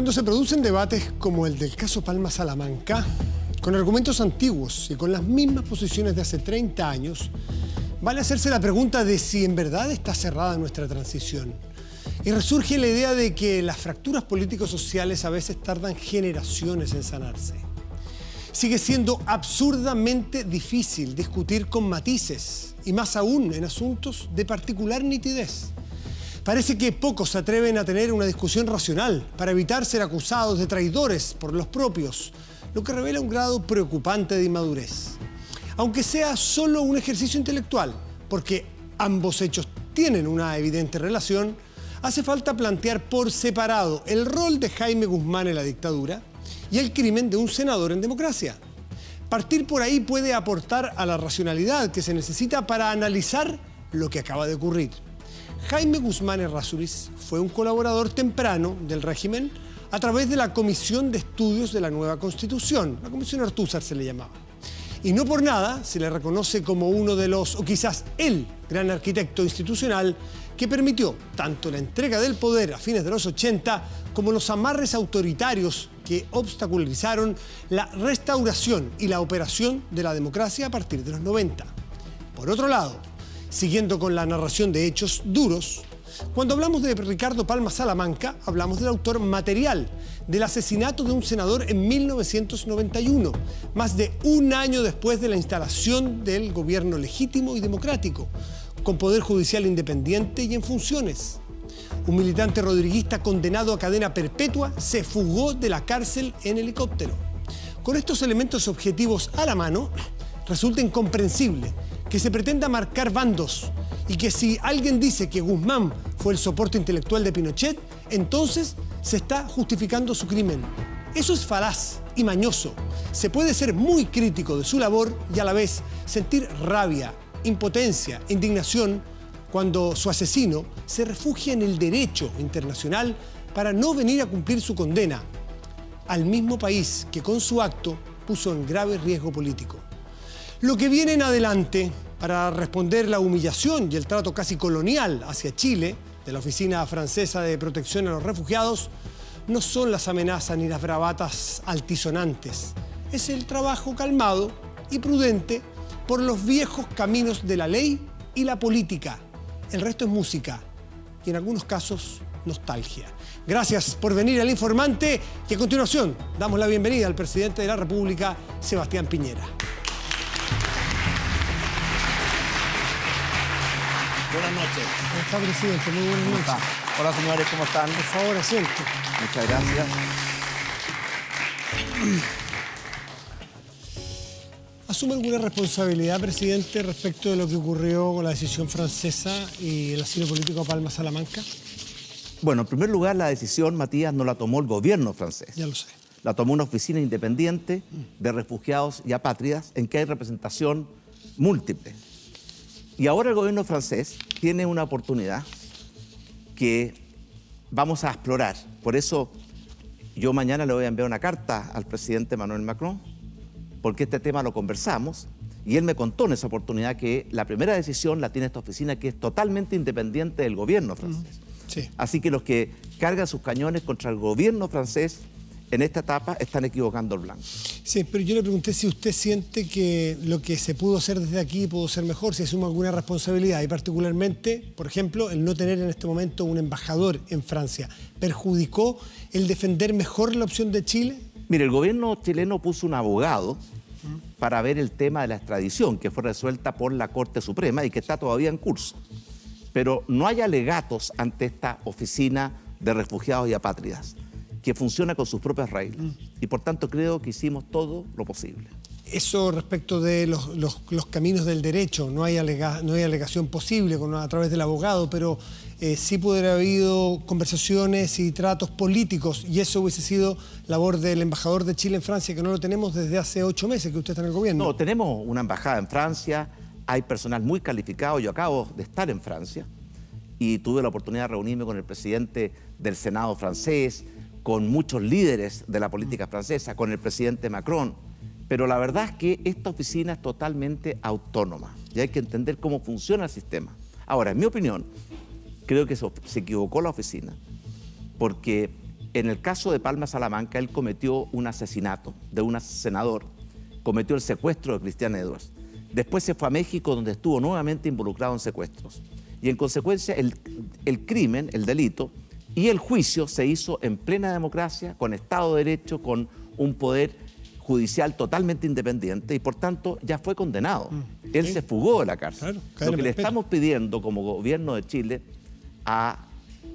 Cuando se producen debates como el del caso Palma Salamanca, con argumentos antiguos y con las mismas posiciones de hace 30 años, vale hacerse la pregunta de si en verdad está cerrada nuestra transición. Y resurge la idea de que las fracturas políticos sociales a veces tardan generaciones en sanarse. Sigue siendo absurdamente difícil discutir con matices, y más aún en asuntos de particular nitidez. Parece que pocos se atreven a tener una discusión racional para evitar ser acusados de traidores por los propios, lo que revela un grado preocupante de inmadurez. Aunque sea solo un ejercicio intelectual, porque ambos hechos tienen una evidente relación, hace falta plantear por separado el rol de Jaime Guzmán en la dictadura y el crimen de un senador en democracia. Partir por ahí puede aportar a la racionalidad que se necesita para analizar lo que acaba de ocurrir. Jaime Guzmán Errázuriz fue un colaborador temprano del régimen a través de la Comisión de Estudios de la Nueva Constitución, la Comisión Ortúzar se le llamaba. Y no por nada se le reconoce como uno de los, o quizás el gran arquitecto institucional que permitió tanto la entrega del poder a fines de los 80 como los amarres autoritarios que obstaculizaron la restauración y la operación de la democracia a partir de los 90. Por otro lado, siguiendo con la narración de hechos duros, cuando hablamos de Ricardo Palma Salamanca, hablamos del autor material del asesinato de un senador en 1991, más de un año después de la instalación del gobierno legítimo y democrático, con poder judicial independiente y en funciones. Un militante rodriguista condenado a cadena perpetua se fugó de la cárcel en helicóptero. Con estos elementos objetivos a la mano, resulta incomprensible que se pretenda marcar bandos y que si alguien dice que Guzmán fue el soporte intelectual de Pinochet, entonces se está justificando su crimen. Eso es falaz y mañoso. Se puede ser muy crítico de su labor y a la vez sentir rabia, impotencia, indignación cuando su asesino se refugia en el derecho internacional para no venir a cumplir su condena al mismo país que con su acto puso en grave riesgo político. Lo que viene en adelante para responder la humillación y el trato casi colonial hacia Chile de la Oficina Francesa de Protección a los Refugiados no son las amenazas ni las bravatas altisonantes. Es el trabajo calmado y prudente por los viejos caminos de la ley y la política. El resto es música y en algunos casos nostalgia. Gracias por venir al Informante y a continuación damos la bienvenida al presidente de la República, Sebastián Piñera. Buenas noches. ¿Cómo está, presidente? Muy buenas noches. Hola, señores, ¿cómo están? Por favor, asiente. Muchas gracias. ¿Asume alguna responsabilidad, presidente, respecto de lo que ocurrió con la decisión francesa y el asilo político a Palma Salamanca? Bueno, en primer lugar, la decisión, Matías, no la tomó el gobierno francés. Ya lo sé. La tomó una oficina independiente de refugiados y apátridas en que hay representación múltiple. Y ahora el gobierno francés tiene una oportunidad que vamos a explorar. Por eso yo mañana le voy a enviar una carta al presidente Emmanuel Macron, porque este tema lo conversamos, y él me contó en esa oportunidad que la primera decisión la tiene esta oficina que es totalmente independiente del gobierno francés. Sí. Así que los que cargan sus cañones contra el gobierno francés en esta etapa están equivocando el blanco. Sí, pero yo le pregunté si usted siente que lo que se pudo hacer desde aquí pudo ser mejor, si asume alguna responsabilidad, y particularmente, por ejemplo, el no tener en este momento un embajador en Francia. ¿Perjudicó el defender mejor la opción de Chile? Mire, el gobierno chileno puso un abogado para ver el tema de la extradición, que fue resuelta por la Corte Suprema y que está todavía en curso. Pero no hay alegatos ante esta oficina de refugiados y apátridas, que funciona con sus propias reglas. Y por tanto creo que hicimos todo lo posible. Eso respecto de los caminos del derecho, no hay alegación posible a través del abogado, pero sí pudo haber habido conversaciones y tratos políticos, y eso hubiese sido labor del embajador de Chile en Francia, que no lo tenemos desde hace 8 meses que usted está en el gobierno. No, tenemos una embajada en Francia, hay personal muy calificado. Yo acabo de estar en Francia y tuve la oportunidad de reunirme con el presidente del Senado francés, con muchos líderes de la política francesa, con el presidente Macron. Pero la verdad es que esta oficina es totalmente autónoma y hay que entender cómo funciona el sistema. Ahora, en mi opinión, creo que se equivocó la oficina porque En el caso de Palma Salamanca, él cometió un asesinato de un senador, cometió el secuestro de Cristian Edwards. Después se fue a México, donde estuvo nuevamente involucrado en secuestros. Y en consecuencia, el crimen, el delito y el juicio se hizo en plena democracia, con Estado de Derecho, con un poder judicial totalmente independiente, y por tanto ya fue condenado. Él se fugó de la cárcel. Claro, lo que le estamos pidiendo como gobierno de Chile a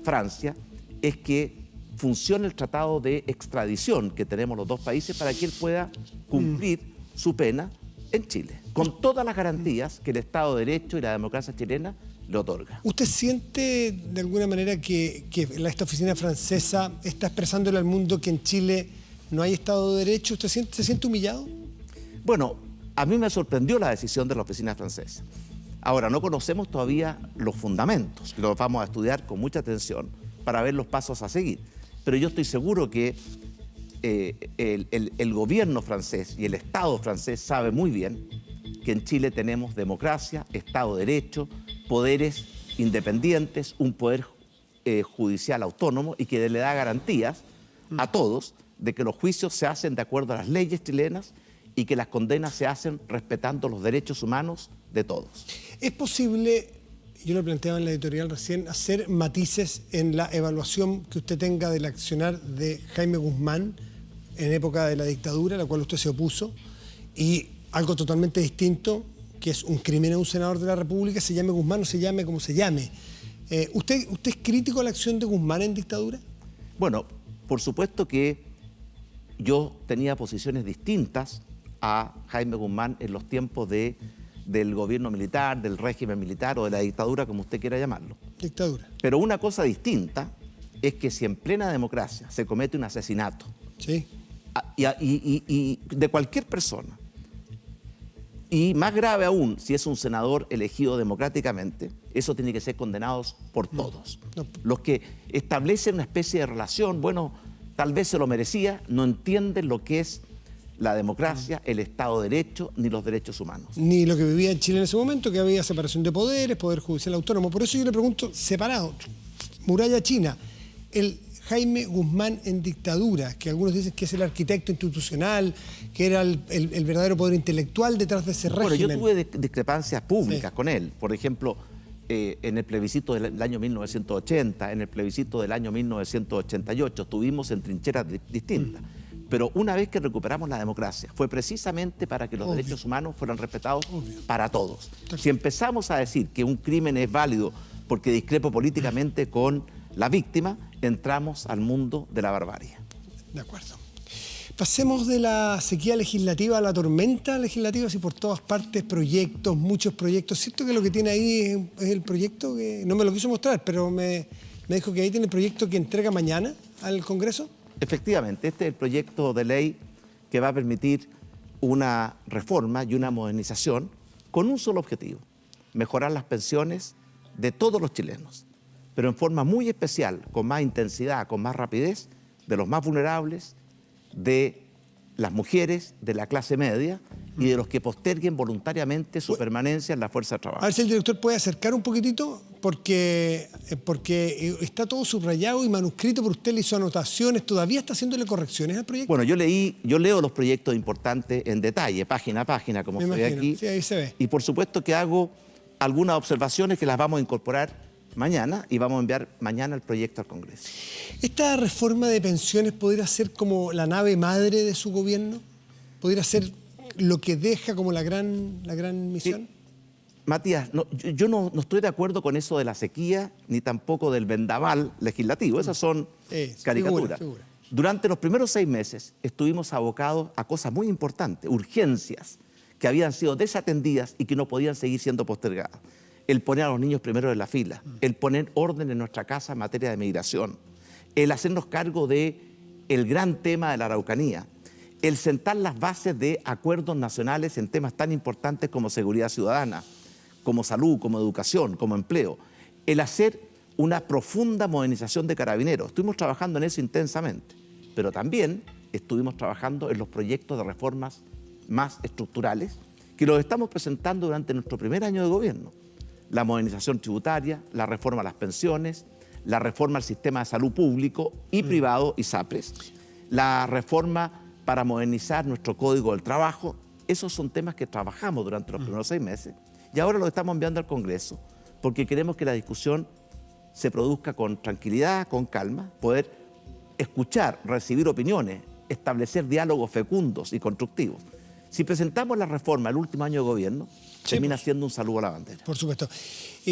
Francia es que funcione el tratado de extradición que tenemos los dos países para que él pueda cumplir su pena en Chile, con todas las garantías que el Estado de Derecho y la democracia chilena le otorga. ¿Usted siente de alguna manera que esta oficina francesa está expresándole al mundo que en Chile no hay Estado de Derecho? ¿Usted se siente humillado? Bueno, a mí me sorprendió la decisión de la oficina francesa. Ahora, no conocemos todavía los fundamentos, los vamos a estudiar con mucha atención para ver los pasos a seguir. Pero yo estoy seguro que el gobierno francés y el Estado francés sabe muy bien que en Chile tenemos democracia, Estado de Derecho, poderes independientes, un poder judicial autónomo y que le da garantías a todos de que los juicios se hacen de acuerdo a las leyes chilenas y que las condenas se hacen respetando los derechos humanos de todos. ¿Es posible, yo lo planteaba en la editorial recién, hacer matices en la evaluación que usted tenga del accionar de Jaime Guzmán en época de la dictadura, a la cual usted se opuso, y algo totalmente distinto, que es un crimen a un senador de la República, se llame Guzmán o se llame como se llame? ¿Usted es crítico a la acción de Guzmán en dictadura? Bueno, por supuesto que yo tenía posiciones distintas a Jaime Guzmán en los tiempos del gobierno militar, del régimen militar o de la dictadura, como usted quiera llamarlo. Dictadura. Pero una cosa distinta es que si en plena democracia se comete un asesinato, Sí. y de cualquier persona, y más grave aún, si es un senador elegido democráticamente, eso tiene que ser condenado por todos. No. Los que establecen una especie de relación, bueno, tal vez se lo merecía, no entienden lo que es la democracia, el Estado de Derecho, ni los derechos humanos. Ni lo que vivía en Chile en ese momento, que había separación de poderes, poder judicial autónomo. Por eso yo le pregunto, separado, muralla china, el Jaime Guzmán en dictadura, que algunos dicen que es el arquitecto institucional, que era el verdadero poder intelectual detrás de ese régimen. Bueno, yo tuve discrepancias públicas con él. Por ejemplo, en el plebiscito del año 1980, en el plebiscito del año 1988, estuvimos en trincheras distintas. Pero una vez que recuperamos la democracia, fue precisamente para que los derechos humanos fueran respetados para todos. Si empezamos a decir que un crimen es válido porque discrepo políticamente con la víctima, entramos al mundo de la barbarie. De acuerdo. Pasemos de la sequía legislativa a la tormenta legislativa, así por todas partes, proyectos, muchos proyectos. Siento que lo que tiene ahí es el proyecto que no me lo quiso mostrar, pero me dijo que ahí tiene el proyecto que entrega mañana al Congreso. Efectivamente, este es el proyecto de ley que va a permitir una reforma y una modernización con un solo objetivo: mejorar las pensiones de todos los chilenos, pero en forma muy especial, con más intensidad, con más rapidez, de los más vulnerables, de las mujeres, de la clase media y de los que posterguen voluntariamente su permanencia en la fuerza de trabajo. A ver si el director puede acercar un poquitito, porque está todo subrayado y manuscrito, pero usted le hizo anotaciones, ¿todavía está haciéndole correcciones al proyecto? Bueno, yo leo los proyectos importantes en detalle, página a página, como se ve aquí. Sí, ahí se ve. Y por supuesto que hago algunas observaciones que las vamos a incorporar mañana y vamos a enviar mañana el proyecto al Congreso. ¿Esta reforma de pensiones podría ser como la nave madre de su gobierno? ¿Podría ser lo que deja como la gran misión? Sí. Matías, yo no estoy de acuerdo con eso de la sequía, ni tampoco del vendaval legislativo. Esas son caricaturas. Figura. Durante los primeros 6 meses estuvimos abocados a cosas muy importantes, urgencias que habían sido desatendidas y que no podían seguir siendo postergadas. El poner a los niños primero en la fila, el poner orden en nuestra casa en materia de migración, el hacernos cargo del gran tema de la Araucanía, el sentar las bases de acuerdos nacionales en temas tan importantes como seguridad ciudadana, como salud, como educación, como empleo, el hacer una profunda modernización de Carabineros. Estuvimos trabajando en eso intensamente, pero también estuvimos trabajando en los proyectos de reformas más estructurales que los estamos presentando durante nuestro primer año de gobierno. La modernización tributaria, la reforma a las pensiones, la reforma al sistema de salud público y privado, ISAPRES, la reforma para modernizar nuestro Código del Trabajo. Esos son temas que trabajamos durante los primeros 6 meses y ahora los estamos enviando al Congreso porque queremos que la discusión se produzca con tranquilidad, con calma, poder escuchar, recibir opiniones, establecer diálogos fecundos y constructivos. Si presentamos la reforma el último año de gobierno, termina siendo un saludo a la bandera. Por supuesto.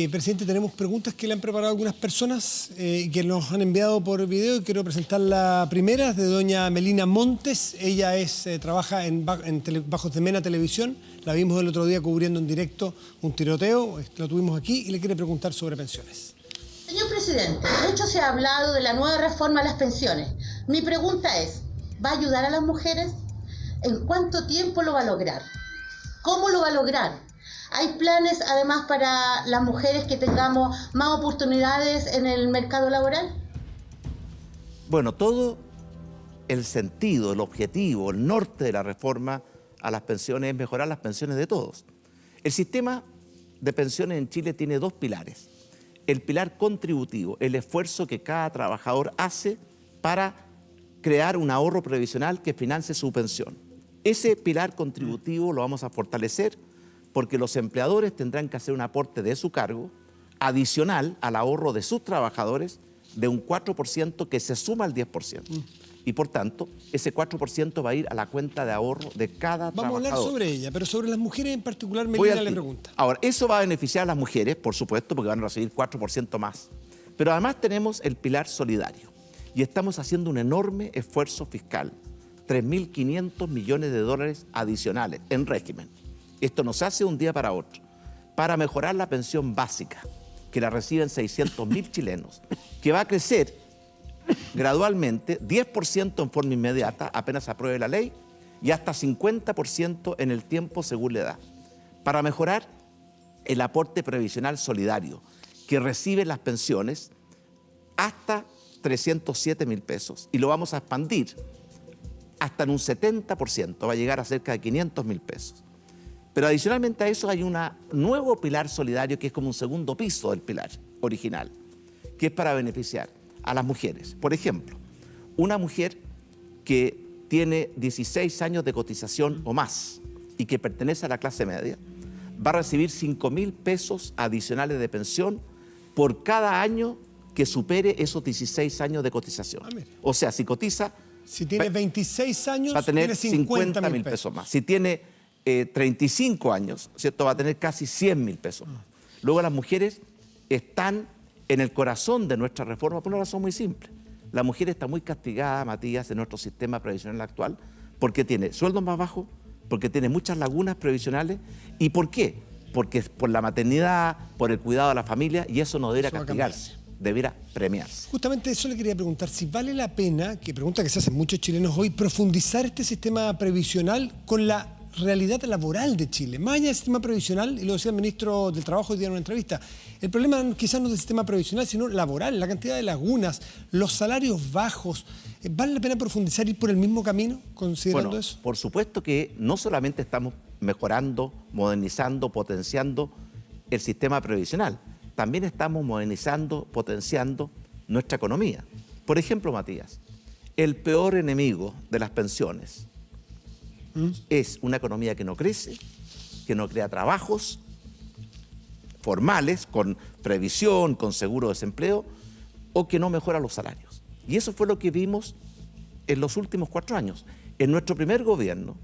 Presidente, tenemos preguntas que le han preparado algunas personas que nos han enviado por video y quiero presentar la primera, es de doña Melina Montes. Ella trabaja Bajos de Mena Televisión. La vimos el otro día cubriendo en directo un tiroteo, lo tuvimos aquí y le quiere preguntar sobre pensiones. Señor presidente, mucho se ha hablado de la nueva reforma a las pensiones. Mi pregunta es, ¿va a ayudar a las mujeres? ¿En cuánto tiempo lo va a lograr? ¿Cómo lo va a lograr? ¿Hay planes además para las mujeres que tengamos más oportunidades en el mercado laboral? Bueno, todo el sentido, el objetivo, el norte de la reforma a las pensiones es mejorar las pensiones de todos. El sistema de pensiones en Chile tiene 2 pilares. El pilar contributivo, el esfuerzo que cada trabajador hace para crear un ahorro previsional que financie su pensión. Ese pilar contributivo lo vamos a fortalecer porque los empleadores tendrán que hacer un aporte de su cargo adicional al ahorro de sus trabajadores de un 4% que se suma al 10%. Y por tanto, ese 4% va a ir a la cuenta de ahorro de cada trabajador. Vamos a hablar sobre ella, pero sobre las mujeres en particular, Melina le pregunta. Ahora, eso va a beneficiar a las mujeres, por supuesto, porque van a recibir 4% más. Pero además tenemos el pilar solidario y estamos haciendo un enorme esfuerzo fiscal, 3.500 millones de dólares adicionales en régimen. Esto no se hace de un día para otro, para mejorar la pensión básica, que la reciben 600.000 chilenos, que va a crecer gradualmente 10% en forma inmediata, apenas apruebe la ley, y hasta 50% en el tiempo según la edad, para mejorar el aporte previsional solidario, que reciben las pensiones hasta 307.000 pesos, y lo vamos a expandir hasta en un 70%, va a llegar a cerca de 500.000 pesos. Pero adicionalmente a eso hay un nuevo pilar solidario que es como un segundo piso del pilar original, que es para beneficiar a las mujeres. Por ejemplo, una mujer que tiene 16 años de cotización o más y que pertenece a la clase media, va a recibir 5.000 pesos adicionales de pensión por cada año que supere esos 16 años de cotización. O sea, si cotiza... Si tiene 26 años, va a tener tiene 50.000 pesos más. Si tiene 35 años, ¿cierto? Va a tener casi 100.000 pesos más. Luego las mujeres están en el corazón de nuestra reforma por una razón muy simple. La mujer está muy castigada, Matías, en nuestro sistema previsional actual, porque tiene sueldos más bajos, porque tiene muchas lagunas previsionales. ¿Y por qué? Porque es por la maternidad, por el cuidado de la familia, y eso no debería castigarse, debería premiarse. Justamente eso le quería preguntar, si vale la pena, que pregunta que se hacen muchos chilenos hoy, profundizar este sistema previsional con la realidad laboral de Chile. Más allá del sistema previsional, y lo decía el ministro del Trabajo hoy día en una entrevista, el problema quizás no es del sistema previsional, sino laboral, la cantidad de lagunas, los salarios bajos. ¿Vale la pena profundizar y ir por el mismo camino, considerando eso? Por supuesto que no solamente estamos mejorando, modernizando, potenciando el sistema previsional, también estamos modernizando, potenciando nuestra economía. Por ejemplo, Matías, el peor enemigo de las pensiones es una economía que no crece, que no crea trabajos formales, con previsión, con seguro de desempleo, o que no mejora los salarios. Y eso fue lo que vimos en los últimos 4 años. En nuestro primer gobierno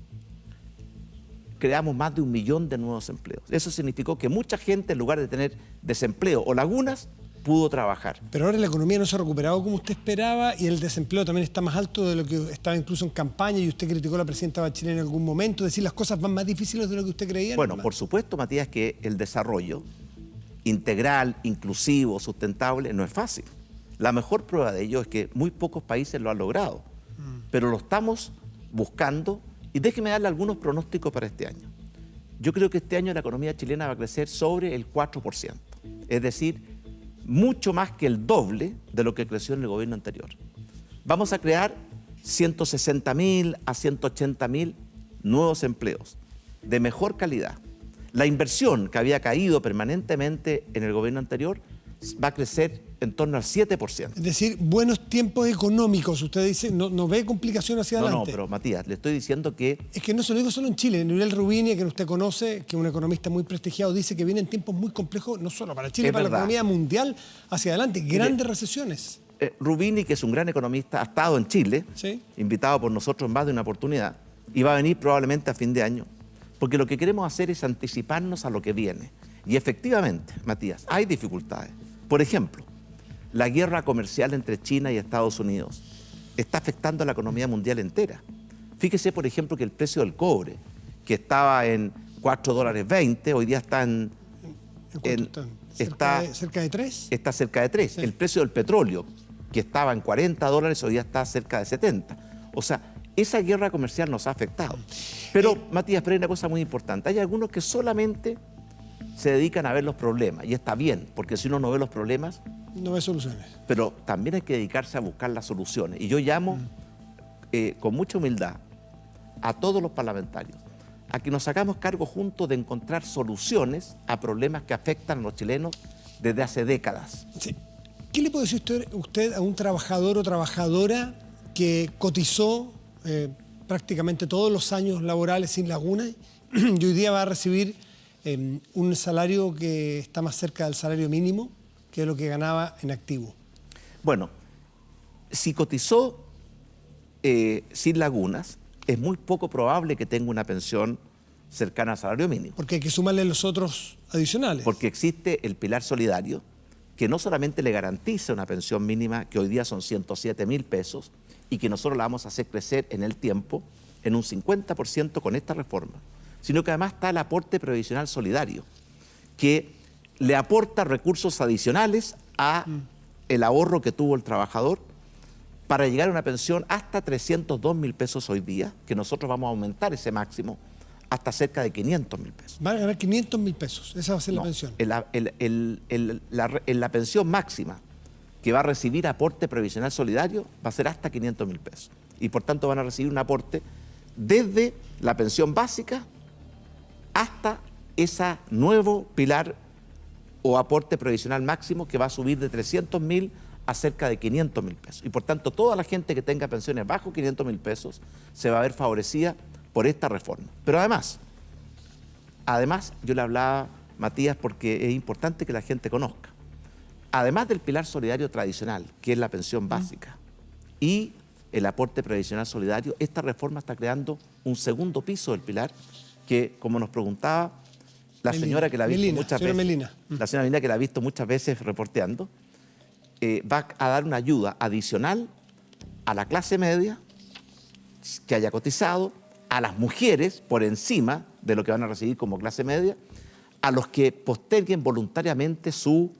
creamos más de 1 millón de nuevos empleos. Eso significó que mucha gente, en lugar de tener desempleo o lagunas, pudo trabajar. Pero ahora la economía no se ha recuperado como usted esperaba y el desempleo también está más alto de lo que estaba incluso en campaña, y usted criticó a la presidenta Bachelet en algún momento, es decir, las cosas van más difíciles de lo que usted creía. Bueno, por supuesto, Matías, que el desarrollo integral, inclusivo, sustentable, no es fácil. La mejor prueba de ello es que muy pocos países lo han logrado, pero lo estamos buscando, y déjeme darle algunos pronósticos para este año. Yo creo que este año la economía chilena va a crecer sobre el 4%, es decir, mucho más que el doble de lo que creció en el gobierno anterior. Vamos a crear 160.000 a 180.000 nuevos empleos de mejor calidad. La inversión que había caído permanentemente en el gobierno anterior va a crecer en torno al 7%. Es decir, buenos tiempos económicos. Usted dice, no ve complicación hacia adelante. No, pero Matías, le estoy diciendo que... Es que no se lo digo solo en Chile. Uriel Rubini, que usted conoce, que es un economista muy prestigiado, dice que vienen tiempos muy complejos, no solo para Chile, Es para verdad. la economía mundial hacia adelante. Grandes recesiones. Rubini, que es un gran economista, ha estado en Chile, Sí. invitado por nosotros en más de una oportunidad, y va a venir probablemente a fin de año, porque lo que queremos hacer es anticiparnos a lo que viene. Y efectivamente, Matías, hay dificultades. Por ejemplo, la guerra comercial entre China y Estados Unidos está afectando a la economía mundial entera. Fíjese, por ejemplo, que el precio del cobre, que estaba en $4.20, hoy día está ¿En cuánto están? ¿Cerca de 3? está cerca de 3. Sí. El precio del petróleo, que estaba en $40, hoy día está cerca de 70. O sea, esa guerra comercial nos ha afectado. Pero, Matías, pero hay una cosa muy importante. Hay algunos que solamente se dedican a ver los problemas, y está bien, porque si uno no ve los problemas, No ve soluciones. pero también hay que dedicarse a buscar las soluciones. Y yo llamo con mucha humildad a todos los parlamentarios a que nos hagamos cargo juntos de encontrar soluciones a problemas que afectan a los chilenos desde hace décadas. Sí. ¿Qué le puede decir usted a un trabajador o trabajadora que cotizó prácticamente todos los años laborales sin laguna y hoy día va a recibir un salario que está más cerca del salario mínimo que lo que ganaba en activo? Bueno, si cotizó sin lagunas, es muy poco probable que tenga una pensión cercana al salario mínimo. Porque hay que sumarle los otros adicionales. Porque existe el pilar solidario, que no solamente le garantiza una pensión mínima, que hoy día son 107.000 pesos, y que nosotros la vamos a hacer crecer en el tiempo en un 50% con esta reforma, sino que además está el aporte previsional solidario, que le aporta recursos adicionales a el ahorro que tuvo el trabajador para llegar a una pensión hasta 302.000 pesos hoy día, que nosotros vamos a aumentar ese máximo hasta cerca de 500.000 pesos. Van a ganar 500.000 pesos, esa va a ser la No, pensión. la pensión máxima que va a recibir aporte previsional solidario va a ser hasta 500.000 pesos. Y por tanto van a recibir un aporte desde la pensión básica hasta ese nuevo pilar o aporte previsional máximo que va a subir de 300.000 a cerca de 500.000 pesos. Y por tanto toda la gente que tenga pensiones bajo 500.000 pesos se va a ver favorecida por esta reforma. Pero además yo le hablaba, Matías, porque es importante que la gente conozca. Además del pilar solidario tradicional, que es la pensión básica, y el aporte previsional solidario, esta reforma está creando un segundo piso del pilar que, como nos preguntaba la señora que la ha visto muchas veces, la señora Melina, que la ha visto muchas veces reporteando, va a dar una ayuda adicional a la clase media que haya cotizado, a las mujeres por encima de lo que van a recibir como clase media, a los que posterguen voluntariamente su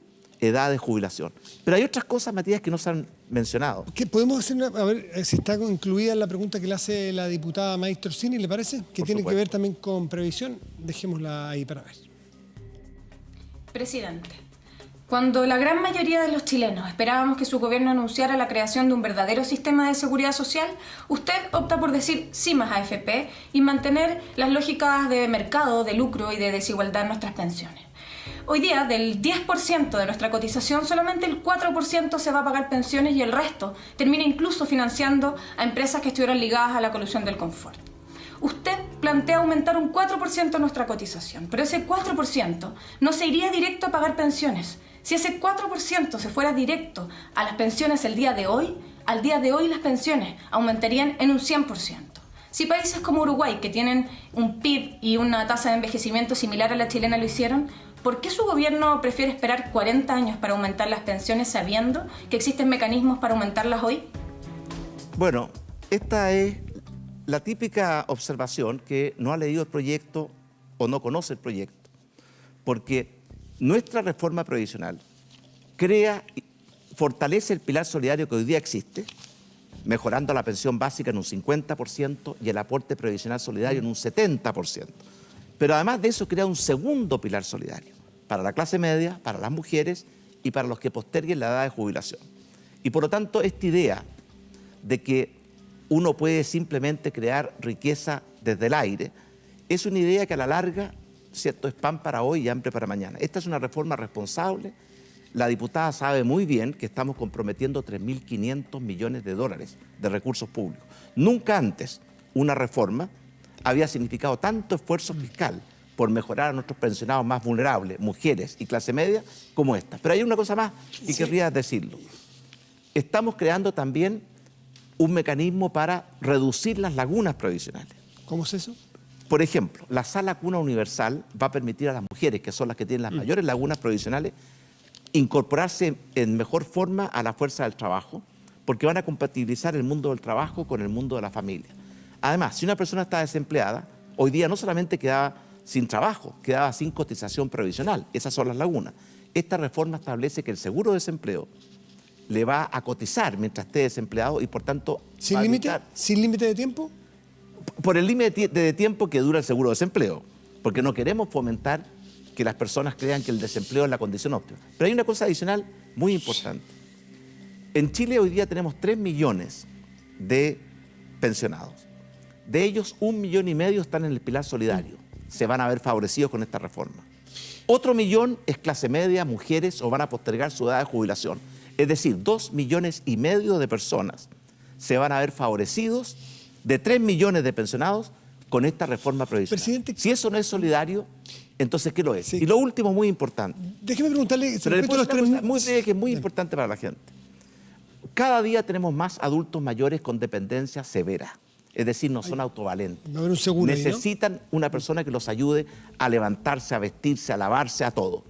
edad de jubilación. Pero hay otras cosas, Matías, que no se han mencionado. ¿Qué podemos hacer? A ver si está incluida en la pregunta que le hace la diputada Maestro Orsini, ¿le parece? Que tiene que ver también con previsión. Dejémosla ahí para ver. Presidente, cuando la gran mayoría de los chilenos esperábamos que su gobierno anunciara la creación de un verdadero sistema de seguridad social, usted opta por decir sí más AFP y mantener las lógicas de mercado, de lucro y de desigualdad en nuestras pensiones. Hoy día, del 10% de nuestra cotización, solamente el 4% se va a pagar pensiones y el resto termina incluso financiando a empresas que estuvieron ligadas a la colusión del confort. Usted plantea aumentar un 4% nuestra cotización, pero ese 4% no se iría directo a pagar pensiones. Si ese 4% se fuera directo a las pensiones al día de hoy las pensiones aumentarían en un 100%. Si países como Uruguay, que tienen un PIB y una tasa de envejecimiento similar a la chilena, lo hicieron, ¿por qué su gobierno prefiere esperar 40 años para aumentar las pensiones sabiendo que existen mecanismos para aumentarlas hoy? Bueno, esta es la típica observación que no ha leído el proyecto o no conoce el proyecto, porque nuestra reforma previsional fortalece el pilar solidario que hoy día existe, mejorando la pensión básica en un 50% y el aporte previsional solidario en un 70%. Pero además de eso crea un segundo pilar solidario para la clase media, para las mujeres y para los que posterguen la edad de jubilación. Y por lo tanto, esta idea de que uno puede simplemente crear riqueza desde el aire es una idea que a la larga, ¿cierto?, es pan para hoy y hambre para mañana. Esta es una reforma responsable la diputada sabe muy bien que estamos comprometiendo 3.500 millones de dólares de recursos públicos. Nunca antes una reforma había significado tanto esfuerzo fiscal por mejorar a nuestros pensionados más vulnerables, mujeres y clase media, como esta. Pero hay una cosa más y querría decirlo. Estamos creando también un mecanismo para reducir las lagunas previsionales. ¿Cómo es eso? Por ejemplo, la Sala Cuna Universal va a permitir a las mujeres, que son las que tienen las mayores lagunas previsionales, incorporarse en mejor forma a la fuerza del trabajo, porque van a compatibilizar el mundo del trabajo con el mundo de la familia. Además, si una persona está desempleada, hoy día no solamente quedaba sin trabajo, quedaba sin cotización previsional. Esas son las lagunas. Esta reforma establece que el seguro de desempleo le va a cotizar mientras esté desempleado y, por tanto... ¿Sin límite? ¿Sin límite de tiempo? Por el límite de tiempo que dura el seguro de desempleo, porque no queremos fomentar que las personas crean que el desempleo es la condición óptima. Pero hay una cosa adicional muy importante. En Chile hoy día tenemos 3 millones de pensionados. De ellos, 1,5 millones están en el pilar solidario. Se van a ver favorecidos con esta reforma. Otro millón es clase media, mujeres, o van a postergar su edad de jubilación. Es decir, 2,5 millones de personas se van a ver favorecidos de 3 millones de pensionados con esta reforma previsional. Presidente, si eso no es solidario, entonces ¿qué lo es? Sí. Y lo último, muy importante. Déjeme preguntarle... Pero después muy breve, que es muy importante para la gente. Cada día tenemos más adultos mayores con dependencia severa. Es decir, no son autovalentes. Va a haber un seguro ahí, ¿no? Necesitan una persona que los ayude a levantarse, a vestirse, a lavarse, a todo.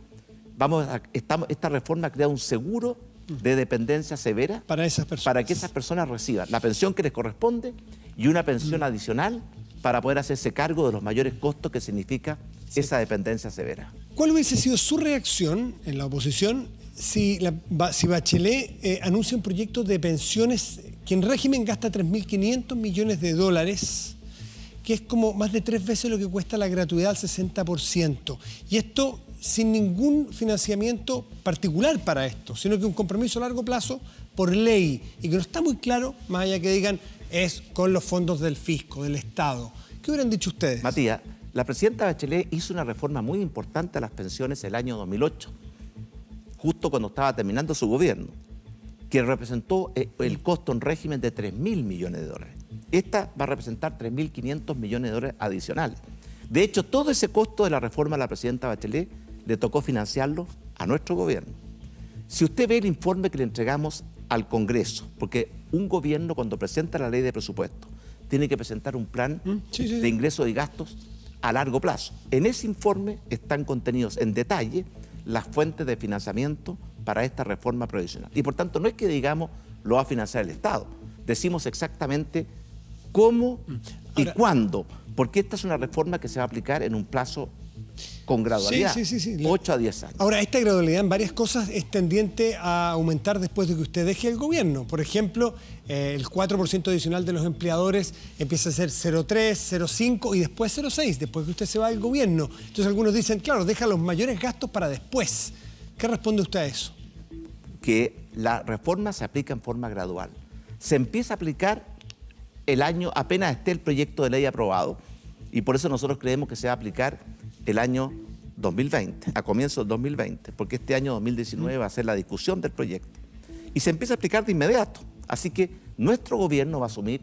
Esta reforma crea un seguro de dependencia severa para esas personas. Para que esas personas reciban la pensión que les corresponde y una pensión adicional para poder hacerse cargo de los mayores costos que significa esa dependencia severa. ¿Cuál hubiese sido su reacción en la oposición si Bachelet anuncia un proyecto de pensiones que en régimen gasta 3.500 millones de dólares, que es como más de 3 veces lo que cuesta la gratuidad al 60%? Y esto sin ningún financiamiento particular para esto, sino que un compromiso a largo plazo por ley, y que no está muy claro, más allá que digan, es con los fondos del fisco, del Estado. ¿Qué hubieran dicho ustedes? Matías, la presidenta Bachelet hizo una reforma muy importante a las pensiones el año 2008, justo cuando estaba terminando su gobierno, que representó el costo en régimen de 3.000 millones de dólares. Esta va a representar 3.500 millones de dólares adicionales. De hecho, todo ese costo de la reforma a la presidenta Bachelet le tocó financiarlo a nuestro gobierno. Si usted ve el informe que le entregamos al Congreso, porque un gobierno cuando presenta la ley de presupuesto tiene que presentar un plan de ingresos y gastos a largo plazo. En ese informe están contenidos en detalle las fuentes de financiamiento para esta reforma previsional. Y por tanto no es que digamos lo va a financiar el Estado, decimos exactamente cómo y cuándo, porque esta es una reforma que se va a aplicar en un plazo con gradualidad, 8 a 10 años. Ahora, esta gradualidad en varias cosas es tendiente a aumentar después de que usted deje el gobierno. Por ejemplo, el 4% adicional de los empleadores empieza a ser 0,3, 0,5 y después 0,6, después que usted se va del gobierno. Entonces algunos dicen, claro, deja los mayores gastos para después. ¿Qué responde usted a eso? Que la reforma se aplica en forma gradual. Se empieza a aplicar el año, apenas esté el proyecto de ley aprobado, y por eso nosotros creemos que se va a aplicar el año 2020, a comienzos del 2020, porque este año 2019 va a ser la discusión del proyecto. Y se empieza a aplicar de inmediato. Así que nuestro gobierno va a asumir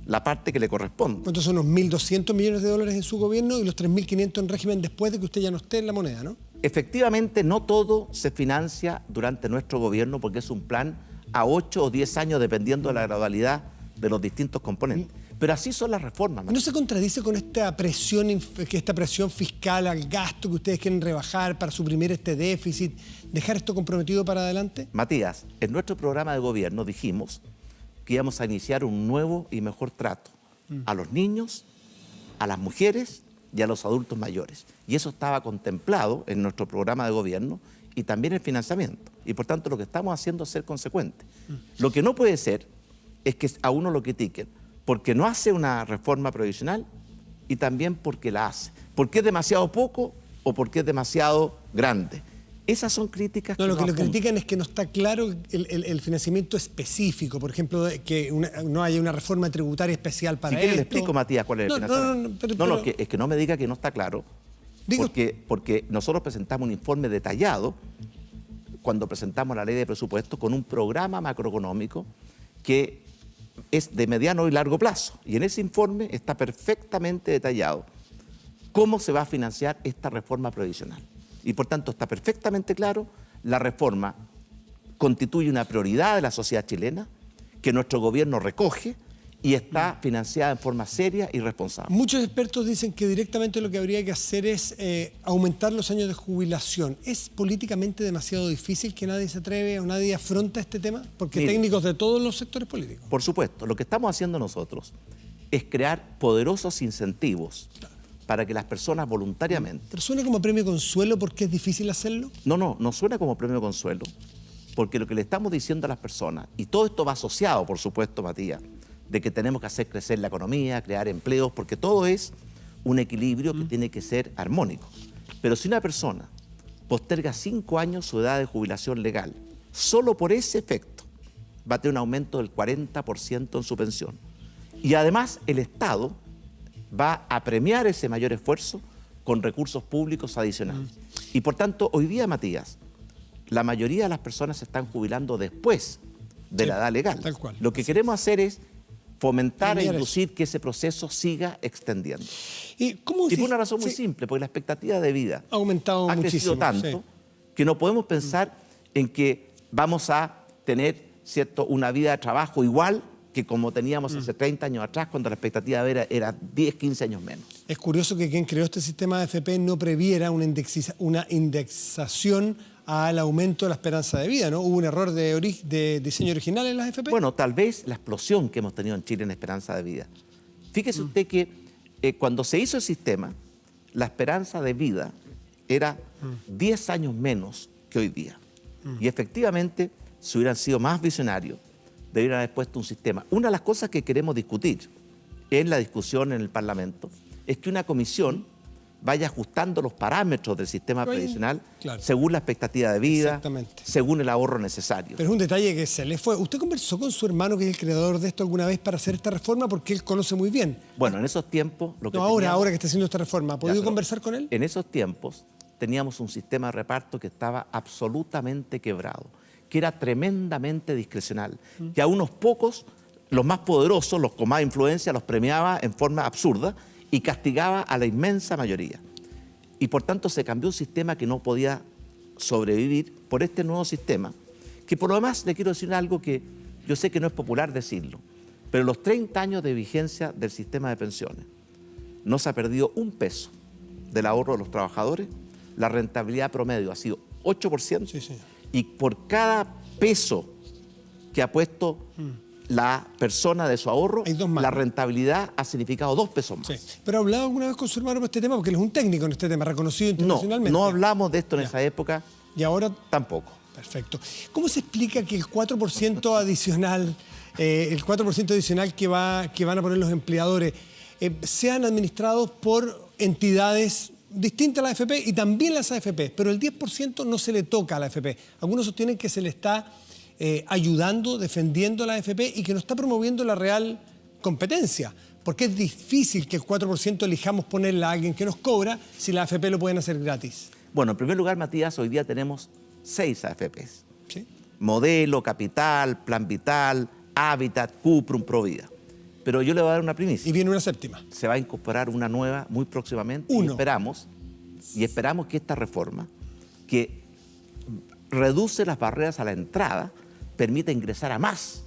la parte que le corresponde. ¿Cuántos son los 1.200 millones de dólares en su gobierno y los 3.500 en régimen después de que usted ya no esté en la moneda, ¿no? Efectivamente, no todo se financia durante nuestro gobierno porque es un plan a 8 o 10 años dependiendo de la gradualidad de los distintos componentes. Pero así son las reformas. ¿No se contradice con esta presión fiscal al gasto que ustedes quieren rebajar para suprimir este déficit, dejar esto comprometido para adelante? Matías, en nuestro programa de gobierno dijimos que íbamos a iniciar un nuevo y mejor trato a los niños, a las mujeres y a los adultos mayores. Y eso estaba contemplado en nuestro programa de gobierno y también el financiamiento. Y por tanto lo que estamos haciendo es ser consecuentes. Lo que no puede ser es que a uno lo critiquen porque no hace una reforma previsional y también porque la hace. Porque es demasiado poco o porque es demasiado grande. Esas son críticas. No, lo que lo critican es que no está claro el financiamiento específico. Por ejemplo, que no haya una reforma tributaria especial para esto. Si quiere le explico, Matías, cuál es el financiamiento. Es que no me diga que no está claro. Porque nosotros presentamos un informe detallado cuando presentamos la ley de presupuesto, con un programa macroeconómico que es de mediano y largo plazo. Y en ese informe está perfectamente detallado cómo se va a financiar esta reforma previsional. Y por tanto está perfectamente claro, la reforma constituye una prioridad de la sociedad chilena que nuestro gobierno recoge y está financiada en forma seria y responsable. Muchos expertos dicen que directamente lo que habría que hacer es aumentar los años de jubilación. ¿Es políticamente demasiado difícil que nadie se atreve o nadie afronta este tema? Porque Mire, técnicos de todos los sectores políticos. Por supuesto, lo que estamos haciendo nosotros es crear poderosos incentivos para que las personas voluntariamente... ¿Pero suena como premio consuelo porque es difícil hacerlo? No suena como premio consuelo, porque lo que le estamos diciendo a las personas, y todo esto va asociado, por supuesto, Matías, de que tenemos que hacer crecer la economía, crear empleos, porque todo es un equilibrio que tiene que ser armónico. Pero si una persona posterga 5 años su edad de jubilación legal, solo por ese efecto va a tener un aumento del 40% en su pensión. Y además el Estado va a premiar ese mayor esfuerzo con recursos públicos adicionales. Y por tanto, hoy día, Matías, la mayoría de las personas se están jubilando después de la edad legal. Tal cual. Lo que queremos hacer es fomentar e Cambiar inducir que ese proceso siga extendiendo. Y por una razón muy simple, porque la expectativa de vida ha aumentado ha crecido muchísimo, tanto que no podemos pensar en que vamos a tener, ¿cierto?, una vida de trabajo igual que como teníamos hace 30 años atrás, cuando la expectativa de vida era 10, 15 años menos. Es curioso que quien creó este sistema de AFP no previera una indexación al aumento de la esperanza de vida, ¿no? ¿Hubo un error de diseño original en las AFP? Bueno, tal vez la explosión que hemos tenido en Chile en esperanza de vida. Fíjese usted que cuando se hizo el sistema, la esperanza de vida era 10 años menos que hoy día. Y efectivamente, si hubieran sido más visionarios, deberían haber puesto un sistema. Una de las cosas que queremos discutir en la discusión en el Parlamento es que una comisión vaya ajustando los parámetros del sistema previsional según la expectativa de vida, según el ahorro necesario. Pero es un detalle que se le fue. ¿Usted conversó con su hermano, que es el creador de esto, alguna vez para hacer esta reforma? Porque él conoce muy bien. Bueno, en esos tiempos... ahora que está haciendo esta reforma, ¿ha podido conversar con él? En esos tiempos teníamos un sistema de reparto que estaba absolutamente quebrado, que era tremendamente discrecional, que a unos pocos, los más poderosos, los con más influencia, los premiaba en forma absurda y castigaba a la inmensa mayoría. Y por tanto se cambió un sistema que no podía sobrevivir por este nuevo sistema, que por lo demás le quiero decir algo que yo sé que no es popular decirlo, pero los 30 años de vigencia del sistema de pensiones no se ha perdido un peso del ahorro de los trabajadores, la rentabilidad promedio ha sido 8%, y por cada peso que ha puesto la persona de su ahorro, la rentabilidad ha significado 2 pesos más. Sí. ¿Pero ha hablado alguna vez con su hermano por este tema? Porque él es un técnico en este tema, reconocido internacionalmente. No hablamos de esto en esa época. ¿Y ahora? Tampoco. Perfecto. ¿Cómo se explica que el 4% adicional, que van a poner los empleadores, sean administrados por entidades distintas a la AFP y también las AFP, pero el 10% no se le toca a la AFP? Algunos sostienen que se le está ayudando, defendiendo a la AFP y que no está promoviendo la real competencia, porque es difícil que el 4% elijamos ponerla a alguien que nos cobra si la AFP lo pueden hacer gratis. Bueno, en primer lugar, Matías, hoy día tenemos 6 AFPs. ¿Sí? Modelo, Capital, Plan Vital, Hábitat, Cuprum, Provida. Pero yo le voy a dar una primicia. Y viene una séptima. Se va a incorporar una nueva muy próximamente. Y esperamos que esta reforma, que reduce las barreras a la entrada, permita ingresar a más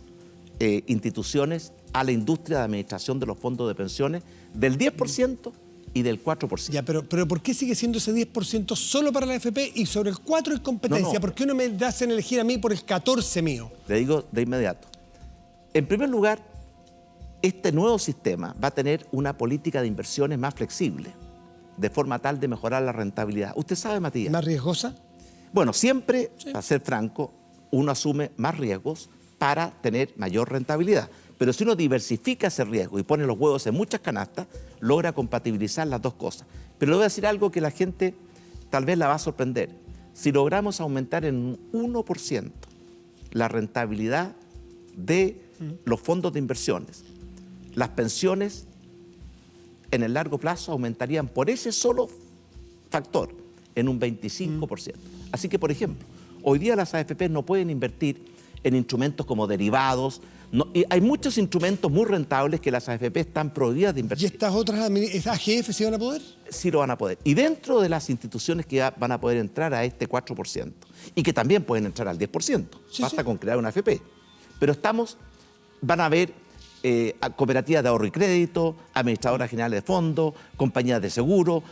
instituciones a la industria de administración de los fondos de pensiones del 10% y del 4%. Ya, pero ¿por qué sigue siendo ese 10% solo para la AFP y sobre el 4% es competencia? No. ¿Por qué no me hacen elegir a mí por el 14% mío? Le digo de inmediato. En primer lugar, este nuevo sistema va a tener una política de inversiones más flexible, de forma tal de mejorar la rentabilidad. ¿Usted sabe, Matías? ¿Más riesgosa? Bueno, siempre, para ser franco, uno asume más riesgos para tener mayor rentabilidad. Pero si uno diversifica ese riesgo y pone los huevos en muchas canastas, logra compatibilizar las dos cosas. Pero le voy a decir algo que la gente tal vez la va a sorprender. Si logramos aumentar en un 1% la rentabilidad de los fondos de inversiones, las pensiones en el largo plazo aumentarían por ese solo factor en un 25%. Así que, por ejemplo, Hoy día las AFP no pueden invertir en instrumentos como derivados. Y hay muchos instrumentos muy rentables que las AFP están prohibidas de ¿Y invertir. estas otras AGF sí van a poder? Sí lo van a poder. Y dentro de las instituciones que ya van a poder entrar a este 4%, y que también pueden entrar al 10%, basta con crear una AFP. Pero van a haber cooperativas de ahorro y crédito, administradoras generales de fondos, compañías de seguro,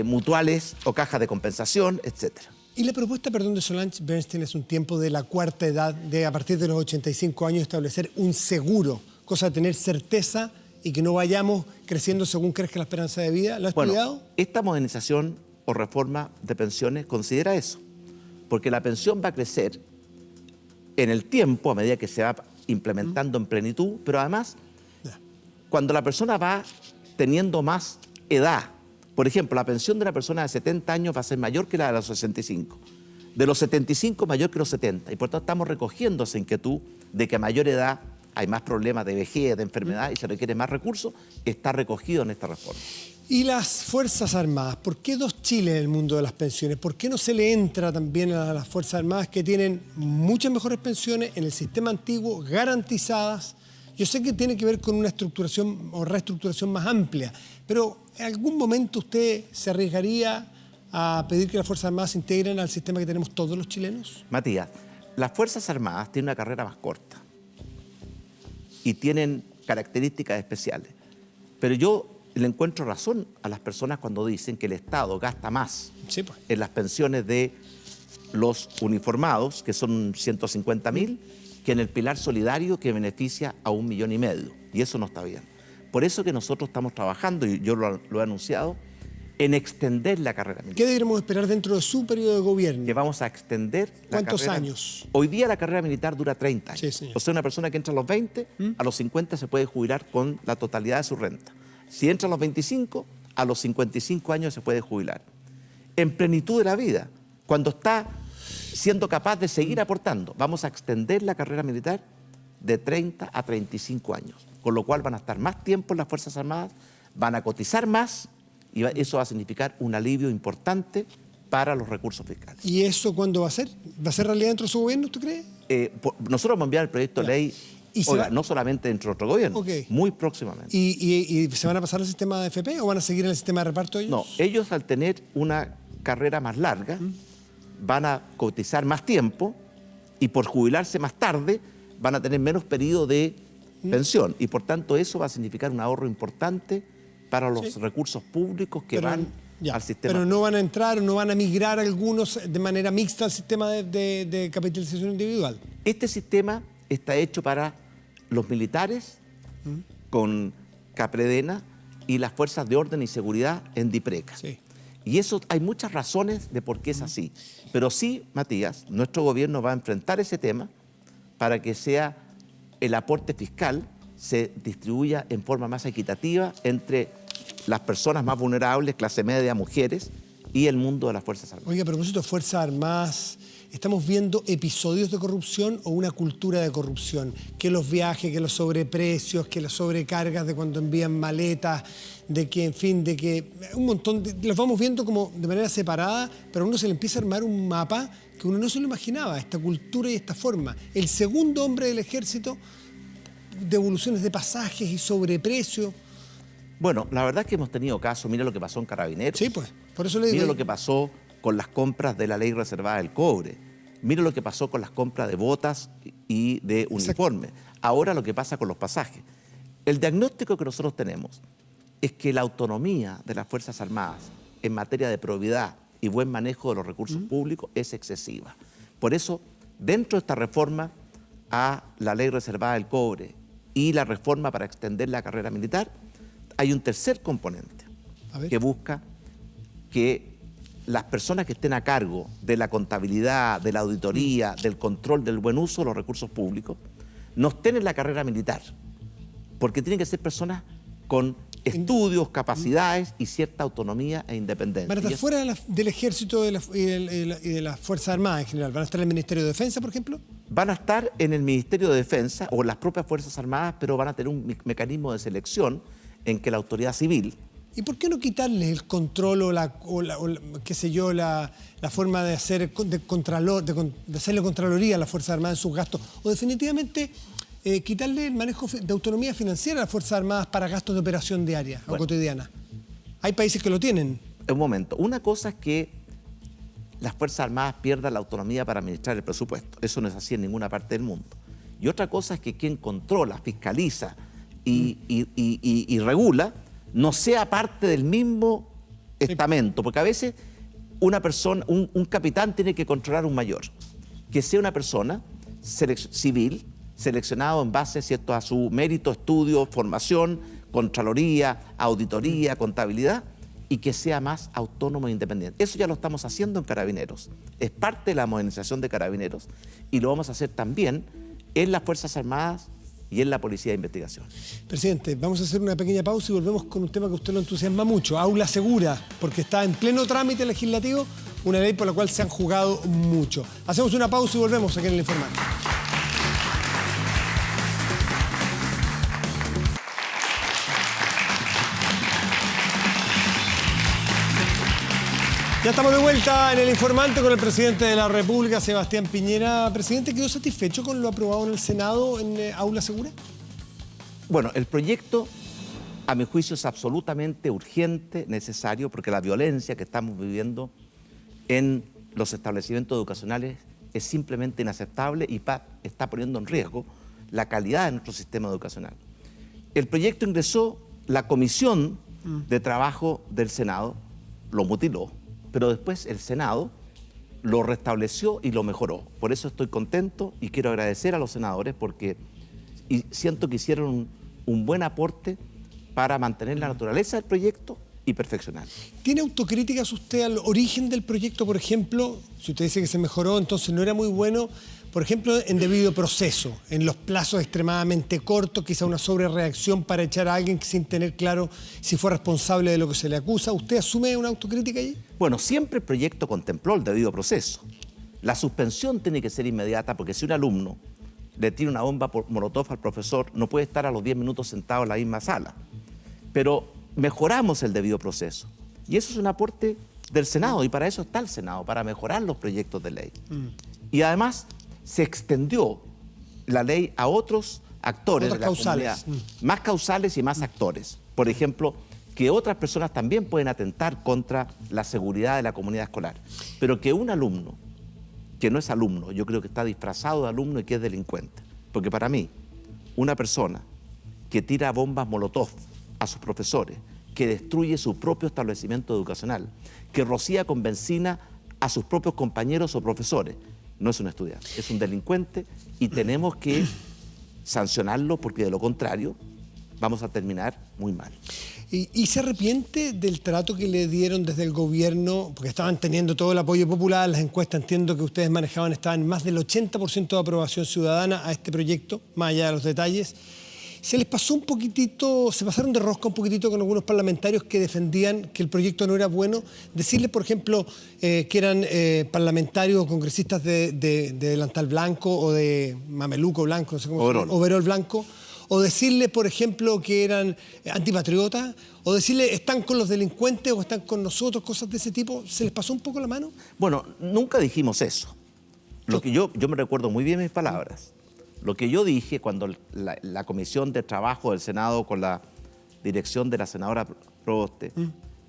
mutuales o cajas de compensación, etcétera. Y la propuesta, perdón, de Solange Bernstein hace un tiempo de la cuarta edad, de a partir de los 85 años establecer un seguro, cosa de tener certeza y que no vayamos creciendo según crezca la esperanza de vida. ¿Lo has estudiado? Esta modernización o reforma de pensiones considera eso, porque la pensión va a crecer en el tiempo a medida que se va implementando en plenitud, pero además, cuando la persona va teniendo más edad. Por ejemplo, la pensión de una persona de 70 años va a ser mayor que la de los 65. De los 75 mayor que los 70. Y por tanto estamos recogiendo esa inquietud de que a mayor edad hay más problemas de vejez, de enfermedad y se requiere más recursos. Está recogido en esta reforma. Y las Fuerzas Armadas, ¿por qué dos Chiles en el mundo de las pensiones? ¿Por qué no se le entra también a las Fuerzas Armadas que tienen muchas mejores pensiones en el sistema antiguo, garantizadas? Yo sé que tiene que ver con una estructuración o reestructuración más amplia, pero ¿en algún momento usted se arriesgaría a pedir que las Fuerzas Armadas se integren al sistema que tenemos todos los chilenos? Matías, las Fuerzas Armadas tienen una carrera más corta y tienen características especiales, pero yo le encuentro razón a las personas cuando dicen que el Estado gasta más en las pensiones de los uniformados, que son 150.000, que en el pilar solidario que beneficia a 1,5 millones. Y eso no está bien. Por eso que nosotros estamos trabajando, y yo lo he anunciado, en extender la carrera militar. ¿Qué deberíamos esperar dentro de su periodo de gobierno? Que vamos a extender la carrera. ¿Cuántos años? Hoy día la carrera militar dura 30 años. Sí, señor. O sea, una persona que entra a los 20, a los 50 se puede jubilar con la totalidad de su renta. Si entra a los 25, a los 55 años se puede jubilar. En plenitud de la vida, cuando está siendo capaz de seguir aportando, vamos a extender la carrera militar de 30 a 35 años, con lo cual van a estar más tiempo en las Fuerzas Armadas, van a cotizar más y eso va a significar un alivio importante para los recursos fiscales. ¿Y eso cuándo va a ser? ¿Va a ser realidad dentro de su gobierno, usted cree? Nosotros vamos a enviar el proyecto de ley, no solamente dentro de nuestro gobierno, muy próximamente. ¿Y se van a pasar al sistema de AFP o van a seguir en el sistema de reparto ellos? No, ellos al tener una carrera más larga, van a cotizar más tiempo y por jubilarse más tarde van a tener menos periodo de pensión y por tanto eso va a significar un ahorro importante para los recursos públicos que van al sistema. Pero no van a entrar, no van a migrar algunos de manera mixta al sistema de capitalización individual. Este sistema está hecho para los militares con Capredena y las fuerzas de orden y seguridad en DIPRECA. Sí. Y eso hay muchas razones de por qué es así. Pero sí, Matías, nuestro gobierno va a enfrentar ese tema para que sea el aporte fiscal se distribuya en forma más equitativa entre las personas más vulnerables, clase media, mujeres, y el mundo de las Fuerzas Armadas. Oiga, a propósito de Fuerzas Armadas, ¿estamos viendo episodios de corrupción o una cultura de corrupción? Que los viajes, que los sobreprecios, que las sobrecargas de cuando envían maletas, de que, en fin, de que un montón, los vamos viendo como de manera separada, pero a uno se le empieza a armar un mapa que uno no se lo imaginaba, esta cultura y esta forma. El segundo hombre del ejército, devoluciones de pasajes y sobreprecios. Bueno, la verdad es que hemos tenido casos, mira lo que pasó en Carabineros. Sí, pues, por eso le digo. Mira lo que pasó con las compras de la ley reservada del cobre. Mira lo que pasó con las compras de botas y de uniformes. Ahora lo que pasa con los pasajes. El diagnóstico que nosotros tenemos es que la autonomía de las Fuerzas Armadas en materia de probidad y buen manejo de los recursos públicos es excesiva. Por eso, dentro de esta reforma a la ley reservada del cobre y la reforma para extender la carrera militar, hay un tercer componente que busca que las personas que estén a cargo de la contabilidad, de la auditoría, del control del buen uso de los recursos públicos, no estén en la carrera militar, porque tienen que ser personas con estudios, capacidades y cierta autonomía e independencia. ¿Van a estar fuera del ejército y de las Fuerzas Armadas en general? ¿Van a estar en el Ministerio de Defensa, por ejemplo? Van a estar en el Ministerio de Defensa o en las propias Fuerzas Armadas, pero van a tener un mecanismo de selección en que la autoridad civil ¿Y por qué no quitarles el control qué sé yo, la forma de hacer de hacerle contraloría a las Fuerzas Armadas en sus gastos? O definitivamente quitarle el manejo de autonomía financiera a las Fuerzas Armadas para gastos de operación diaria o cotidiana. Hay países que lo tienen. Un momento. Una cosa es que las Fuerzas Armadas pierdan la autonomía para administrar el presupuesto. Eso no es así en ninguna parte del mundo. Y otra cosa es que quien controla, fiscaliza y regula no sea parte del mismo estamento. Porque a veces una persona, un capitán tiene que controlar un mayor. Que sea una persona civil, seleccionado en base, ¿cierto?, a su mérito, estudio, formación, contraloría, auditoría, contabilidad, y que sea más autónomo e independiente. Eso ya lo estamos haciendo en Carabineros. Es parte de la modernización de Carabineros y lo vamos a hacer también en las Fuerzas Armadas y en la Policía de Investigación. Presidente, vamos a hacer una pequeña pausa y volvemos con un tema que a usted lo entusiasma mucho, Aula Segura, porque está en pleno trámite legislativo, una ley por la cual se han jugado mucho. Hacemos una pausa y volvemos aquí en El Informante. Ya estamos de vuelta en El Informante con el presidente de la República, Sebastián Piñera. Presidente, ¿quedó satisfecho con lo aprobado en el Senado en Aula Segura? Bueno, el proyecto, a mi juicio, es absolutamente urgente, necesario, porque la violencia que estamos viviendo en los establecimientos educacionales es simplemente inaceptable y está poniendo en riesgo la calidad de nuestro sistema educacional. El proyecto ingresó, la Comisión de Trabajo del Senado lo mutiló, pero después el Senado lo restableció y lo mejoró. Por eso estoy contento y quiero agradecer a los senadores porque siento que hicieron un buen aporte para mantener la naturaleza del proyecto y perfeccionarlo. ¿Tiene autocríticas usted al origen del proyecto, por ejemplo? Si usted dice que se mejoró, entonces no era muy bueno, por ejemplo, en debido proceso, en los plazos extremadamente cortos, quizá una sobrereacción para echar a alguien sin tener claro si fue responsable de lo que se le acusa. ¿Usted asume una autocrítica allí? Bueno, siempre el proyecto contempló el debido proceso. La suspensión tiene que ser inmediata porque si un alumno le tira una bomba molotov al profesor, no puede estar a los 10 minutos sentado en la misma sala. Pero mejoramos el debido proceso. Y eso es un aporte del Senado, y para eso está el Senado, para mejorar los proyectos de ley. Y además se extendió la ley a otros actores de la comunidad, más causales y más actores. Por ejemplo, que otras personas también pueden atentar contra la seguridad de la comunidad escolar. Pero que un alumno, que no es alumno, yo creo que está disfrazado de alumno y que es delincuente. Porque para mí, una persona que tira bombas molotov a sus profesores, que destruye su propio establecimiento educacional, que rocía con benzina a sus propios compañeros o profesores, no es un estudiante, es un delincuente y tenemos que sancionarlo porque de lo contrario vamos a terminar muy mal. ¿Y se arrepiente del trato que le dieron desde el gobierno? Porque estaban teniendo todo el apoyo popular, las encuestas entiendo que ustedes manejaban, estaban en más del 80% de aprobación ciudadana a este proyecto, más allá de los detalles. Se les pasó un poquitito, se pasaron de rosca un poquitito con algunos parlamentarios que defendían que el proyecto no era bueno. Decirles, por ejemplo, que eran parlamentarios o congresistas de delantal blanco o de mameluco blanco, no sé cómo se llama, overol blanco. O decirle, por ejemplo, que eran antipatriotas, o decirle están con los delincuentes o están con nosotros, cosas de ese tipo. ¿Se les pasó un poco la mano? Bueno, nunca dijimos eso. Lo que yo me recuerdo muy bien mis palabras. Lo que yo dije cuando la Comisión de Trabajo del Senado con la dirección de la senadora Proboste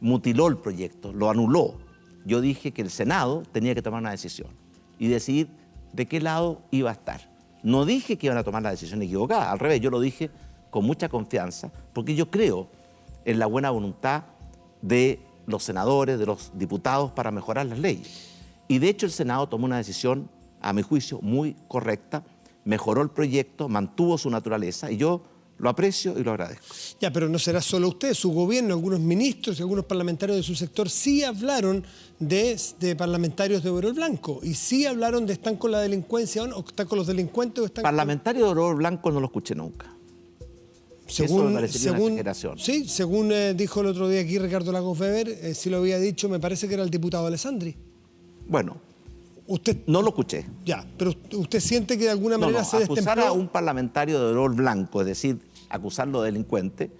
mutiló el proyecto, lo anuló. Yo dije que el Senado tenía que tomar una decisión y decidir de qué lado iba a estar. No dije que iban a tomar la decisión equivocada, al revés, yo lo dije con mucha confianza, porque yo creo en la buena voluntad de los senadores, de los diputados para mejorar las leyes. Y de hecho el Senado tomó una decisión, a mi juicio, muy correcta, mejoró el proyecto, mantuvo su naturaleza y yo lo aprecio y lo agradezco. Ya, pero no será solo usted, su gobierno, algunos ministros y algunos parlamentarios de su sector sí hablaron de parlamentarios de overol blanco y sí hablaron de están con la delincuencia o están con los delincuentes o están Parlamentario de overol blanco no lo escuché nunca. Eso me parecería una exageración. Sí, según dijo el otro día aquí Ricardo Lagos Weber, sí lo había dicho, me parece que era el diputado Alessandri. Bueno, usted no lo escuché. Ya, pero usted siente que de alguna manera se destempló. Acusar a un parlamentario de overol blanco, es decir, acusarlo de delincuente,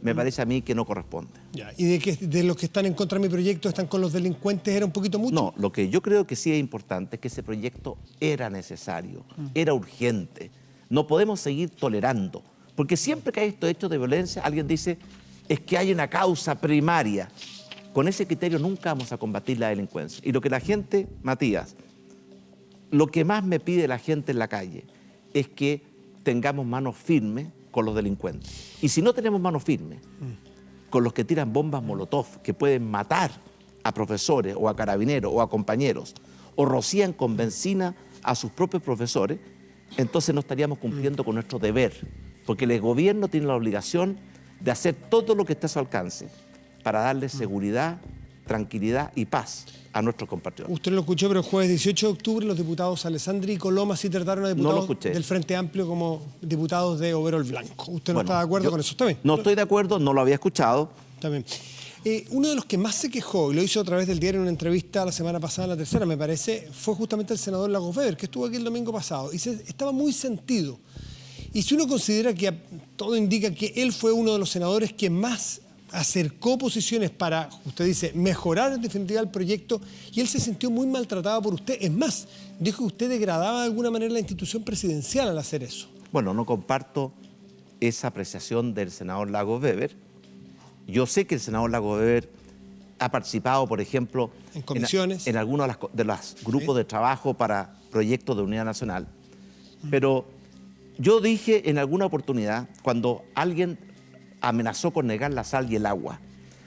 me parece a mí que no corresponde. Ya. ¿Y de los que están en contra de mi proyecto están con los delincuentes era un poquito mucho? No, lo que yo creo que sí es importante es que ese proyecto era necesario, era urgente. No podemos seguir tolerando, porque siempre que hay estos hechos de violencia, alguien dice, es que hay una causa primaria. Con ese criterio nunca vamos a combatir la delincuencia. Y lo que la gente, Matías, lo que más me pide la gente en la calle es que tengamos manos firmes con los delincuentes. Y si no tenemos manos firmes con los que tiran bombas molotov, que pueden matar a profesores o a carabineros o a compañeros, o rocían con benzina a sus propios profesores, entonces no estaríamos cumpliendo con nuestro deber, porque el gobierno tiene la obligación de hacer todo lo que esté a su alcance para darle seguridad, tranquilidad y paz a nuestros compatriotas. Usted lo escuchó, pero el jueves 18 de octubre los diputados Alessandri y Coloma sí trataron a diputados del Frente Amplio como diputados de overol blanco. ¿Usted no está de acuerdo con eso? ¿Está bien? No estoy de acuerdo, no lo había escuchado. Está bien. Uno de los que más se quejó, y lo hizo a través del diario en una entrevista la semana pasada, la tercera me parece, fue justamente el senador Lagos Weber, que estuvo aquí el domingo pasado, y estaba muy sentido. Y si uno considera que todo indica que él fue uno de los senadores que más acercó posiciones para, usted dice, mejorar en definitiva el proyecto, y él se sintió muy maltratado por usted. Es más, dijo que usted degradaba de alguna manera la institución presidencial al hacer eso. Bueno, no comparto esa apreciación del senador Lagos Weber. Yo sé que el senador Lagos Weber ha participado, por ejemplo, en comisiones, en algunos de los grupos de trabajo para proyectos de unidad nacional. Pero yo dije en alguna oportunidad, cuando alguien amenazó con negar la sal y el agua,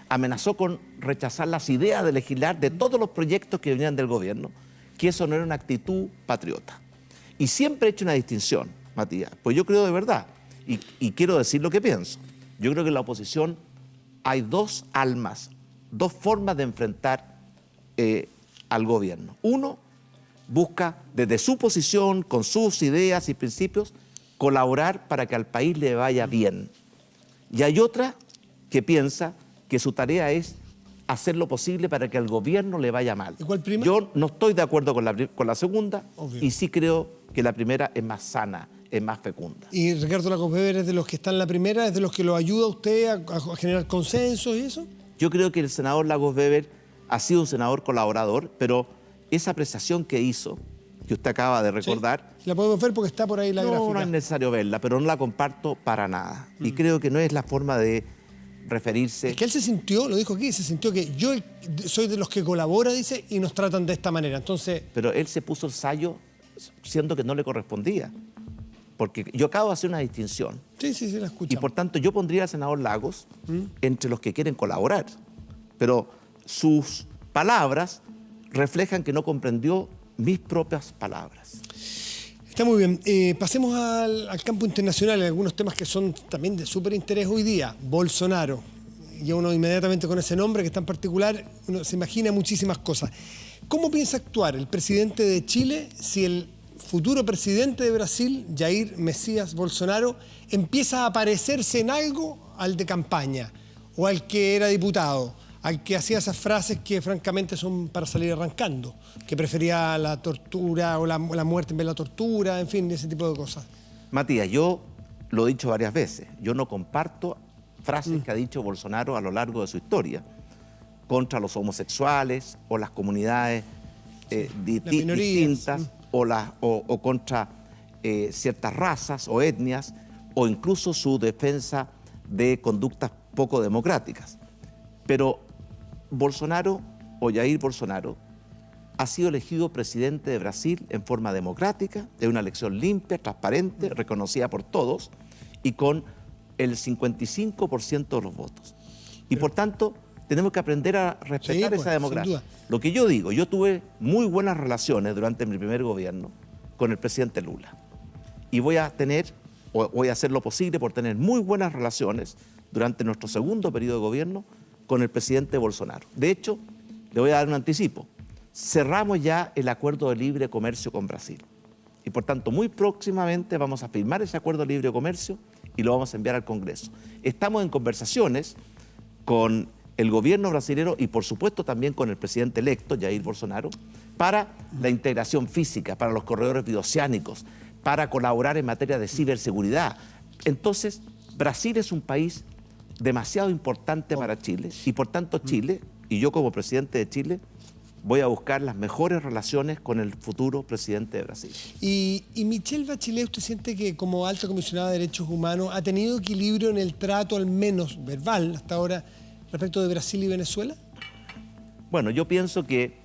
amenazó con rechazar las ideas de legislar de todos los proyectos que venían del gobierno, que eso no era una actitud patriota. Y siempre he hecho una distinción, Matías, pues yo creo de verdad, y quiero decir lo que pienso. Yo creo que en la oposición hay dos almas, dos formas de enfrentar al gobierno. Uno busca desde su posición, con sus ideas y principios, colaborar para que al país le vaya bien. Y hay otra que piensa que su tarea es hacer lo posible para que al gobierno le vaya mal. ¿Y cuál prima? Yo no estoy de acuerdo con la segunda. Obvio. Y sí creo que la primera es más sana, es más fecunda. ¿Y Ricardo Lagos Weber es de los que están en la primera, es de los que lo ayuda a usted a generar consensos y eso? Yo creo que el senador Lagos Weber ha sido un senador colaborador, pero esa apreciación que hizo, que usted acaba de recordar... Sí. La podemos ver porque está por ahí la gráfica. No es necesario verla, pero no la comparto para nada. Y creo que no es la forma de referirse... Es que él se sintió, lo dijo aquí, se sintió que yo soy de los que colabora, dice, y nos tratan de esta manera. Entonces... Pero él se puso el sayo siendo que no le correspondía. Porque yo acabo de hacer una distinción. Sí, la escuchamos. Y por tanto yo pondría al senador Lagos entre los que quieren colaborar. Pero sus palabras reflejan que no comprendió mis propias palabras. Está muy bien. Pasemos al campo internacional, en algunos temas que son también de súper interés hoy día. Bolsonaro. Y uno inmediatamente con ese nombre que es tan particular, uno se imagina muchísimas cosas. ¿Cómo piensa actuar el presidente de Chile si el futuro presidente de Brasil, Jair Mesías Bolsonaro, empieza a parecerse en algo al de campaña o al que era diputado, al que hacía esas frases que francamente son para salir arrancando, que prefería la tortura o la muerte en vez de la tortura, en fin, ese tipo de cosas? Matías, yo lo he dicho varias veces, yo no comparto frases que ha dicho Bolsonaro a lo largo de su historia contra los homosexuales o las comunidades distintas o contra ciertas razas o etnias o incluso su defensa de conductas poco democráticas. Pero Bolsonaro o Jair Bolsonaro ha sido elegido presidente de Brasil en forma democrática, de una elección limpia, transparente, reconocida por todos y con el 55% de los votos. Y por tanto, tenemos que aprender a respetar esa democracia. Lo que yo digo, yo tuve muy buenas relaciones durante mi primer gobierno con el presidente Lula. Y voy a hacer lo posible por tener muy buenas relaciones durante nuestro segundo periodo de gobierno con el presidente Bolsonaro. De hecho, le voy a dar un anticipo. Cerramos ya el acuerdo de libre comercio con Brasil. Y por tanto, muy próximamente vamos a firmar ese acuerdo de libre comercio y lo vamos a enviar al Congreso. Estamos en conversaciones con el gobierno brasilero y por supuesto también con el presidente electo, Jair Bolsonaro, para la integración física, para los corredores bioceánicos, para colaborar en materia de ciberseguridad. Entonces, Brasil es un país demasiado importante para Chile y por tanto Chile, y yo como presidente de Chile, voy a buscar las mejores relaciones con el futuro presidente de Brasil. Y Michelle Bachelet, ¿usted siente que como alta comisionada de derechos humanos ha tenido equilibrio en el trato, al menos verbal, hasta ahora, respecto de Brasil y Venezuela? Bueno, yo pienso que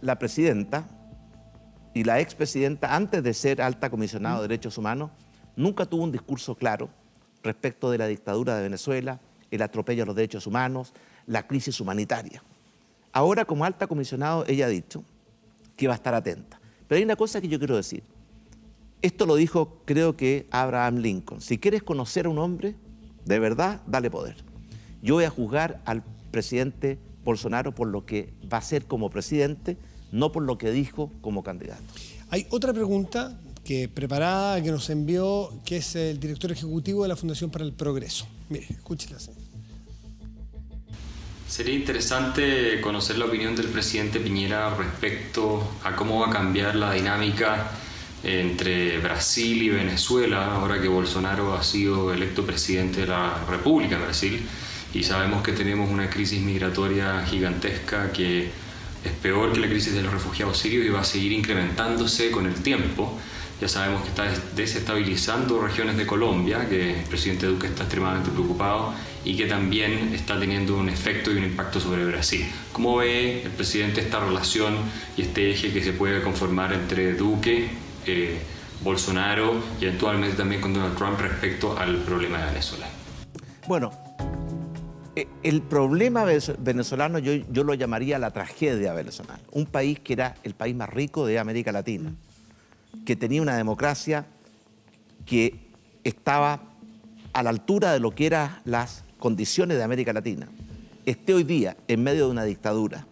la presidenta y la expresidenta, antes de ser alta comisionada de derechos humanos, nunca tuvo un discurso claro respecto de la dictadura de Venezuela, el atropello a los derechos humanos, la crisis humanitaria. Ahora, como alta comisionada, ella ha dicho que va a estar atenta. Pero hay una cosa que yo quiero decir. Esto lo dijo, creo que Abraham Lincoln. Si quieres conocer a un hombre, de verdad, dale poder. Yo voy a juzgar al presidente Bolsonaro por lo que va a ser como presidente, no por lo que dijo como candidato. Hay otra pregunta preparada que nos envió, que es el director ejecutivo de la Fundación para el Progreso. Mire, escúchela. Sería interesante conocer la opinión del presidente Piñera respecto a cómo va a cambiar la dinámica entre Brasil y Venezuela, ahora que Bolsonaro ha sido electo presidente de la República de Brasil, y sabemos que tenemos una crisis migratoria gigantesca que es peor que la crisis de los refugiados sirios y va a seguir incrementándose con el tiempo. Ya sabemos que está desestabilizando regiones de Colombia, que el presidente Duque está extremadamente preocupado y que también está teniendo un efecto y un impacto sobre Brasil. ¿Cómo ve el presidente esta relación y este eje que se puede conformar entre Duque, Bolsonaro y eventualmente también con Donald Trump respecto al problema de Venezuela? Bueno, el problema venezolano yo lo llamaría la tragedia venezolana. Un país que era el país más rico de América Latina, que tenía una democracia que estaba a la altura de lo que eran las condiciones de América Latina, esté hoy día en medio de una dictadura,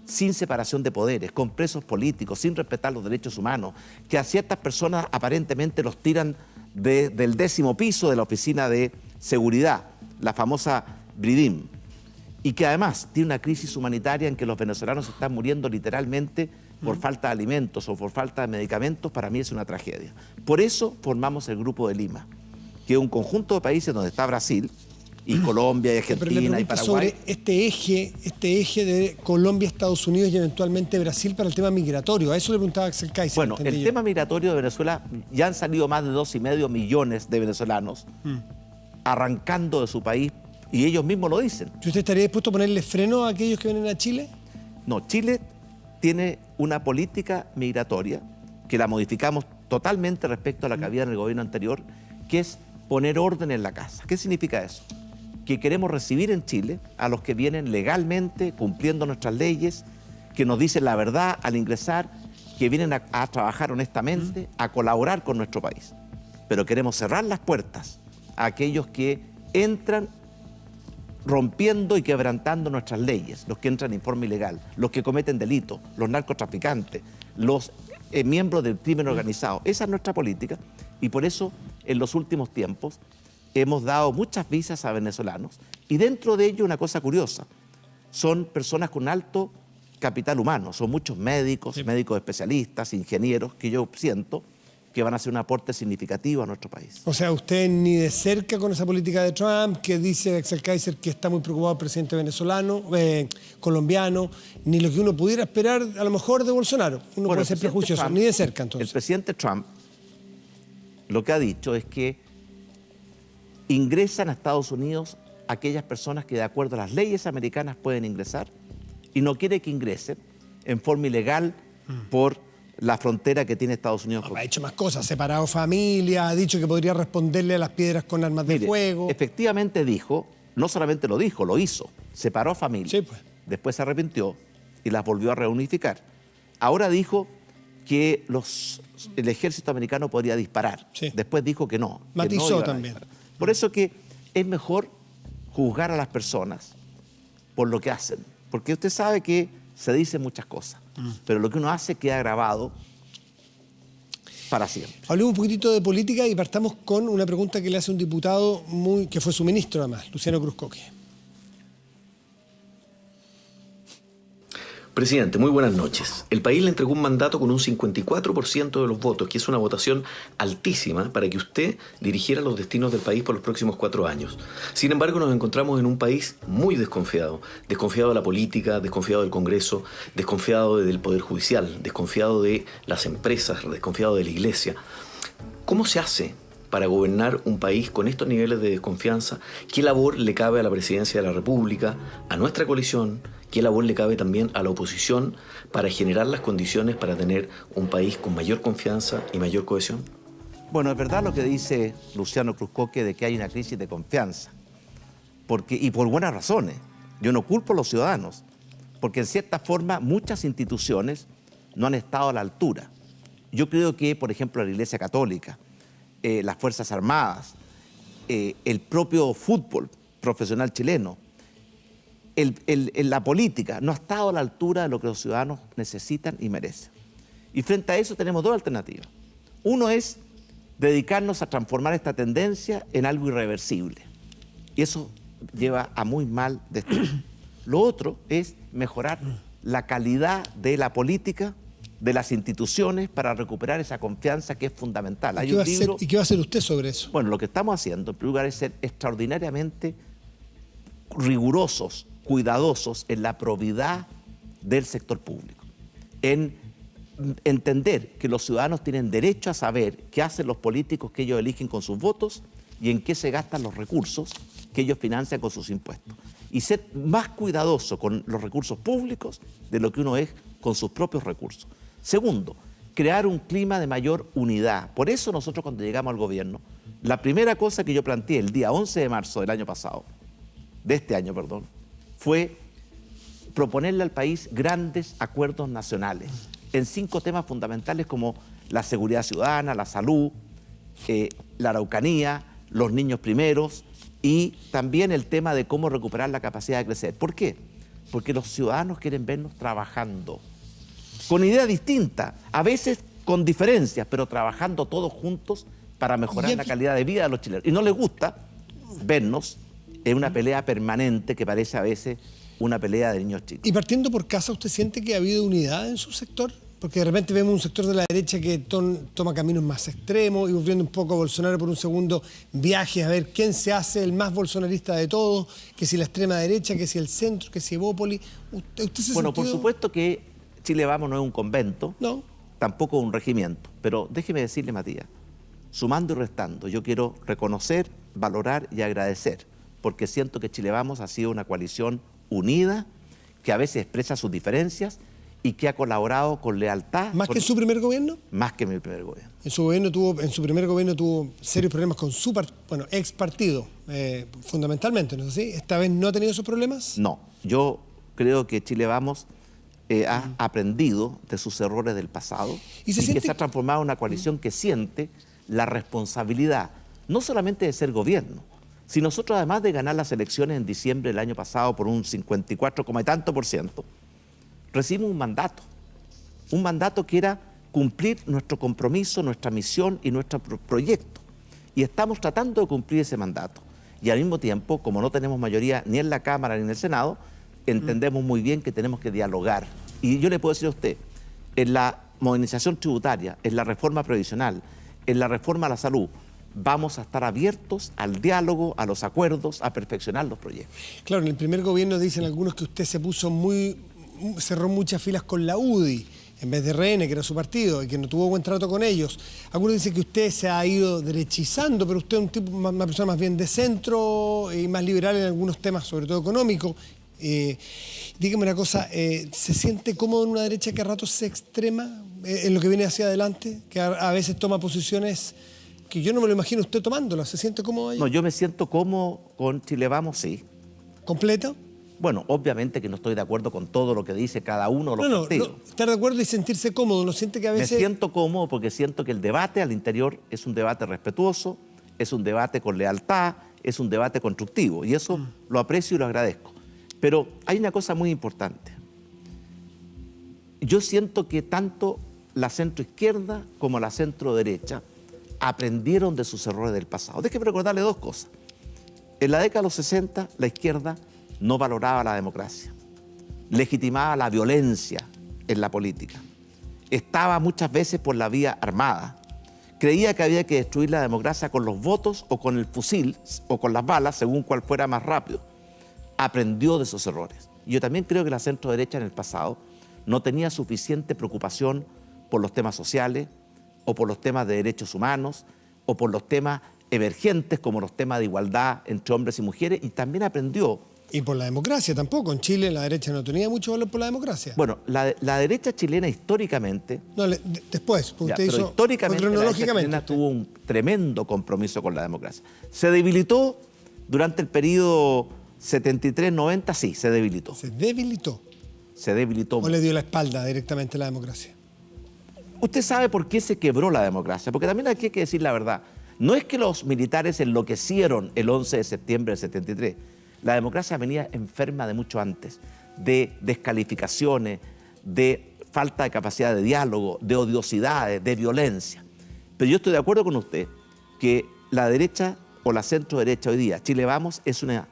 sin separación de poderes, con presos políticos, sin respetar los derechos humanos, que a ciertas personas aparentemente los tiran del 10º piso de la oficina de seguridad, la famosa Bridim, y que además tiene una crisis humanitaria en que los venezolanos están muriendo literalmente por falta de alimentos o por falta de medicamentos. Para mí es una tragedia. Por eso formamos el Grupo de Lima, que es un conjunto de países donde está Brasil y Colombia y Argentina y Paraguay. Sobre este eje de Colombia, Estados Unidos y eventualmente Brasil para el tema migratorio. A eso le preguntaba Axel Kaiser. Bueno, el tema migratorio de Venezuela, ya han salido más de 2,5 millones de venezolanos arrancando de su país y ellos mismos lo dicen. ¿Y usted estaría dispuesto a ponerle freno a aquellos que vienen a Chile? No, Chile tiene una política migratoria que la modificamos totalmente respecto a la que había en el gobierno anterior, que es poner orden en la casa. ¿Qué significa eso? Que queremos recibir en Chile a los que vienen legalmente, cumpliendo nuestras leyes, que nos dicen la verdad al ingresar, que vienen a trabajar honestamente, a colaborar con nuestro país. Pero queremos cerrar las puertas a aquellos que entran rompiendo y quebrantando nuestras leyes, los que entran en forma ilegal, los que cometen delitos, los narcotraficantes, los miembros del crimen organizado. Esa es nuestra política y por eso en los últimos tiempos hemos dado muchas visas a venezolanos y dentro de ello una cosa curiosa, son personas con alto capital humano, son muchos médicos, médicos especialistas, ingenieros, que yo siento que van a hacer un aporte significativo a nuestro país. O sea, usted ni de cerca con esa política de Trump, que dice Axel Kaiser que está muy preocupado el presidente venezolano, colombiano, ni lo que uno pudiera esperar a lo mejor de Bolsonaro. Uno puede ser prejuicioso, Trump, ni de cerca entonces. El presidente Trump lo que ha dicho es que ingresan a Estados Unidos aquellas personas que de acuerdo a las leyes americanas pueden ingresar y no quiere que ingresen en forma ilegal por la frontera que tiene Estados Unidos. Ha hecho más cosas, separado familia, ha dicho que podría responderle a las piedras con armas de fuego. Efectivamente dijo, no solamente lo dijo, lo hizo, separó familia. Sí, pues. Después se arrepintió y las volvió a reunificar. Ahora dijo que el ejército americano podría disparar. Sí. Después dijo que no. Matizó que no también. Por eso que es mejor juzgar a las personas por lo que hacen. Porque usted sabe que se dicen muchas cosas, pero lo que uno hace queda grabado para siempre. Hablemos un poquitito de política y partamos con una pregunta que le hace un diputado que fue su ministro además, Luciano Cruzcoque. Presidente, muy buenas noches. El país le entregó un mandato con un 54% de los votos, que es una votación altísima para que usted dirigiera los destinos del país por los próximos 4 años. Sin embargo, nos encontramos en un país muy desconfiado. Desconfiado de la política, desconfiado del Congreso, desconfiado del Poder Judicial, desconfiado de las empresas, desconfiado de la Iglesia. ¿Cómo se hace para gobernar un país con estos niveles de desconfianza? ¿Qué labor le cabe a la Presidencia de la República, a nuestra coalición? ¿Qué labor le cabe también a la oposición para generar las condiciones para tener un país con mayor confianza y mayor cohesión? Bueno, es verdad lo que dice Luciano Cruzcoque de que hay una crisis de confianza, y por buenas razones. Yo no culpo a los ciudadanos, porque en cierta forma muchas instituciones no han estado a la altura. Yo creo que, por ejemplo, la Iglesia Católica, las Fuerzas Armadas, el propio fútbol profesional chileno, la política no ha estado a la altura de lo que los ciudadanos necesitan y merecen. Y frente a eso tenemos 2 alternativas. Uno es dedicarnos a transformar esta tendencia en algo irreversible. Y eso lleva a muy mal destino. Lo otro es mejorar la calidad de la política, de las instituciones, para recuperar esa confianza que es fundamental. ¿Y qué va a hacer usted sobre eso? Bueno, lo que estamos haciendo, en primer lugar, es ser extraordinariamente rigurosos, cuidadosos en la probidad del sector público, en entender que los ciudadanos tienen derecho a saber qué hacen los políticos que ellos eligen con sus votos y en qué se gastan los recursos que ellos financian con sus impuestos. Y ser más cuidadoso con los recursos públicos de lo que uno es con sus propios recursos. Segundo, crear un clima de mayor unidad. Por eso nosotros, cuando llegamos al gobierno, la primera cosa que yo planteé el día 11 de marzo del año pasado, de este año, perdón, fue proponerle al país grandes acuerdos nacionales en 5 temas fundamentales como la seguridad ciudadana, la salud, la Araucanía, los niños primeros y también el tema de cómo recuperar la capacidad de crecer. ¿Por qué? Porque los ciudadanos quieren vernos trabajando con ideas distintas, a veces con diferencias, pero trabajando todos juntos para mejorar la calidad de vida de los chilenos. Y no les gusta vernos en una pelea permanente que parece a veces una pelea de niños chicos. Y partiendo por casa, ¿usted siente que ha habido unidad en su sector? Porque de repente vemos un sector de la derecha que toma caminos más extremos y volviendo un poco a Bolsonaro por un segundo viaje a ver quién se hace el más bolsonarista de todos, que si la extrema derecha, que si el centro, que si Evópolis. ¿Usted se Bueno, por supuesto que Chile Vamos no es un convento, no, tampoco un regimiento, pero déjeme decirle, Matías, sumando y restando, yo quiero reconocer, valorar y agradecer, porque siento que Chile Vamos ha sido una coalición unida, que a veces expresa sus diferencias y que ha colaborado con lealtad. ¿Más que en su primer gobierno? Más que en mi primer gobierno. En su primer gobierno tuvo serios problemas con su ex partido, fundamentalmente, ¿no es así? ¿Esta vez no ha tenido esos problemas? No, yo creo que Chile Vamos ha aprendido de sus errores del pasado y que se ha transformado en una coalición que siente la responsabilidad, no solamente de ser gobierno. Si nosotros, además de ganar las elecciones en diciembre del año pasado por un 54, y tanto %, recibimos un mandato que era cumplir nuestro compromiso, nuestra misión y nuestro proyecto. Y estamos tratando de cumplir ese mandato. Y al mismo tiempo, como no tenemos mayoría ni en la Cámara ni en el Senado, entendemos muy bien que tenemos que dialogar. Y yo le puedo decir a usted, en la modernización tributaria, en la reforma previsional, en la reforma a la salud, vamos a estar abiertos al diálogo, a los acuerdos, a perfeccionar los proyectos. Claro, en el primer gobierno dicen algunos que usted cerró muchas filas con la UDI, en vez de RN, que era su partido, y que no tuvo buen trato con ellos. Algunos dicen que usted se ha ido derechizando, pero usted es una persona más bien de centro y más liberal en algunos temas, sobre todo económicos. Dígame una cosa, ¿se siente cómodo en una derecha que a ratos se extrema en lo que viene hacia adelante? Que a veces toma posiciones que yo no me lo imagino usted tomándolas. ¿Se siente cómodo ahí? No, yo me siento cómodo con Chile Vamos, sí. ¿Completo? Bueno, obviamente que no estoy de acuerdo con todo lo que dice cada uno de los partidos. No, estar de acuerdo y sentirse cómodo, ¿no siente que a veces...? Me siento cómodo porque siento que el debate al interior es un debate respetuoso, es un debate con lealtad, es un debate constructivo, y eso lo aprecio y lo agradezco. Pero hay una cosa muy importante. Yo siento que tanto la centroizquierda como la centroderecha aprendieron de sus errores del pasado. Déjeme recordarle 2 cosas. En la década de los 60, la izquierda no valoraba la democracia. legitimaba la violencia en la política. Estaba muchas veces por la vía armada. Creía que había que destruir la democracia con los votos o con el fusil o con las balas, según cuál fuera más rápido. Aprendió de esos errores. Yo también creo que la centro-derecha en el pasado no tenía suficiente preocupación por los temas sociales o por los temas de derechos humanos o por los temas emergentes como los temas de igualdad entre hombres y mujeres, y también aprendió. Y por la democracia tampoco. En Chile la derecha no tenía mucho valor por la democracia. Bueno, la derecha chilena históricamente... No, después, porque ya, usted pero hizo históricamente la derecha chilena tuvo un tremendo compromiso con la democracia. ¿Se debilitó durante el periodo 73-90? Sí, se debilitó. ¿Se debilitó? Se debilitó. ¿O le dio la espalda directamente a la democracia? Usted sabe por qué se quebró la democracia, porque también aquí hay que decir la verdad. No es que los militares enloquecieron el 11 de septiembre del 73. La democracia venía enferma de mucho antes, de descalificaciones, de falta de capacidad de diálogo, de odiosidades, de violencia. Pero yo estoy de acuerdo con usted que la derecha o la centro-derecha hoy día, Chile Vamos, es una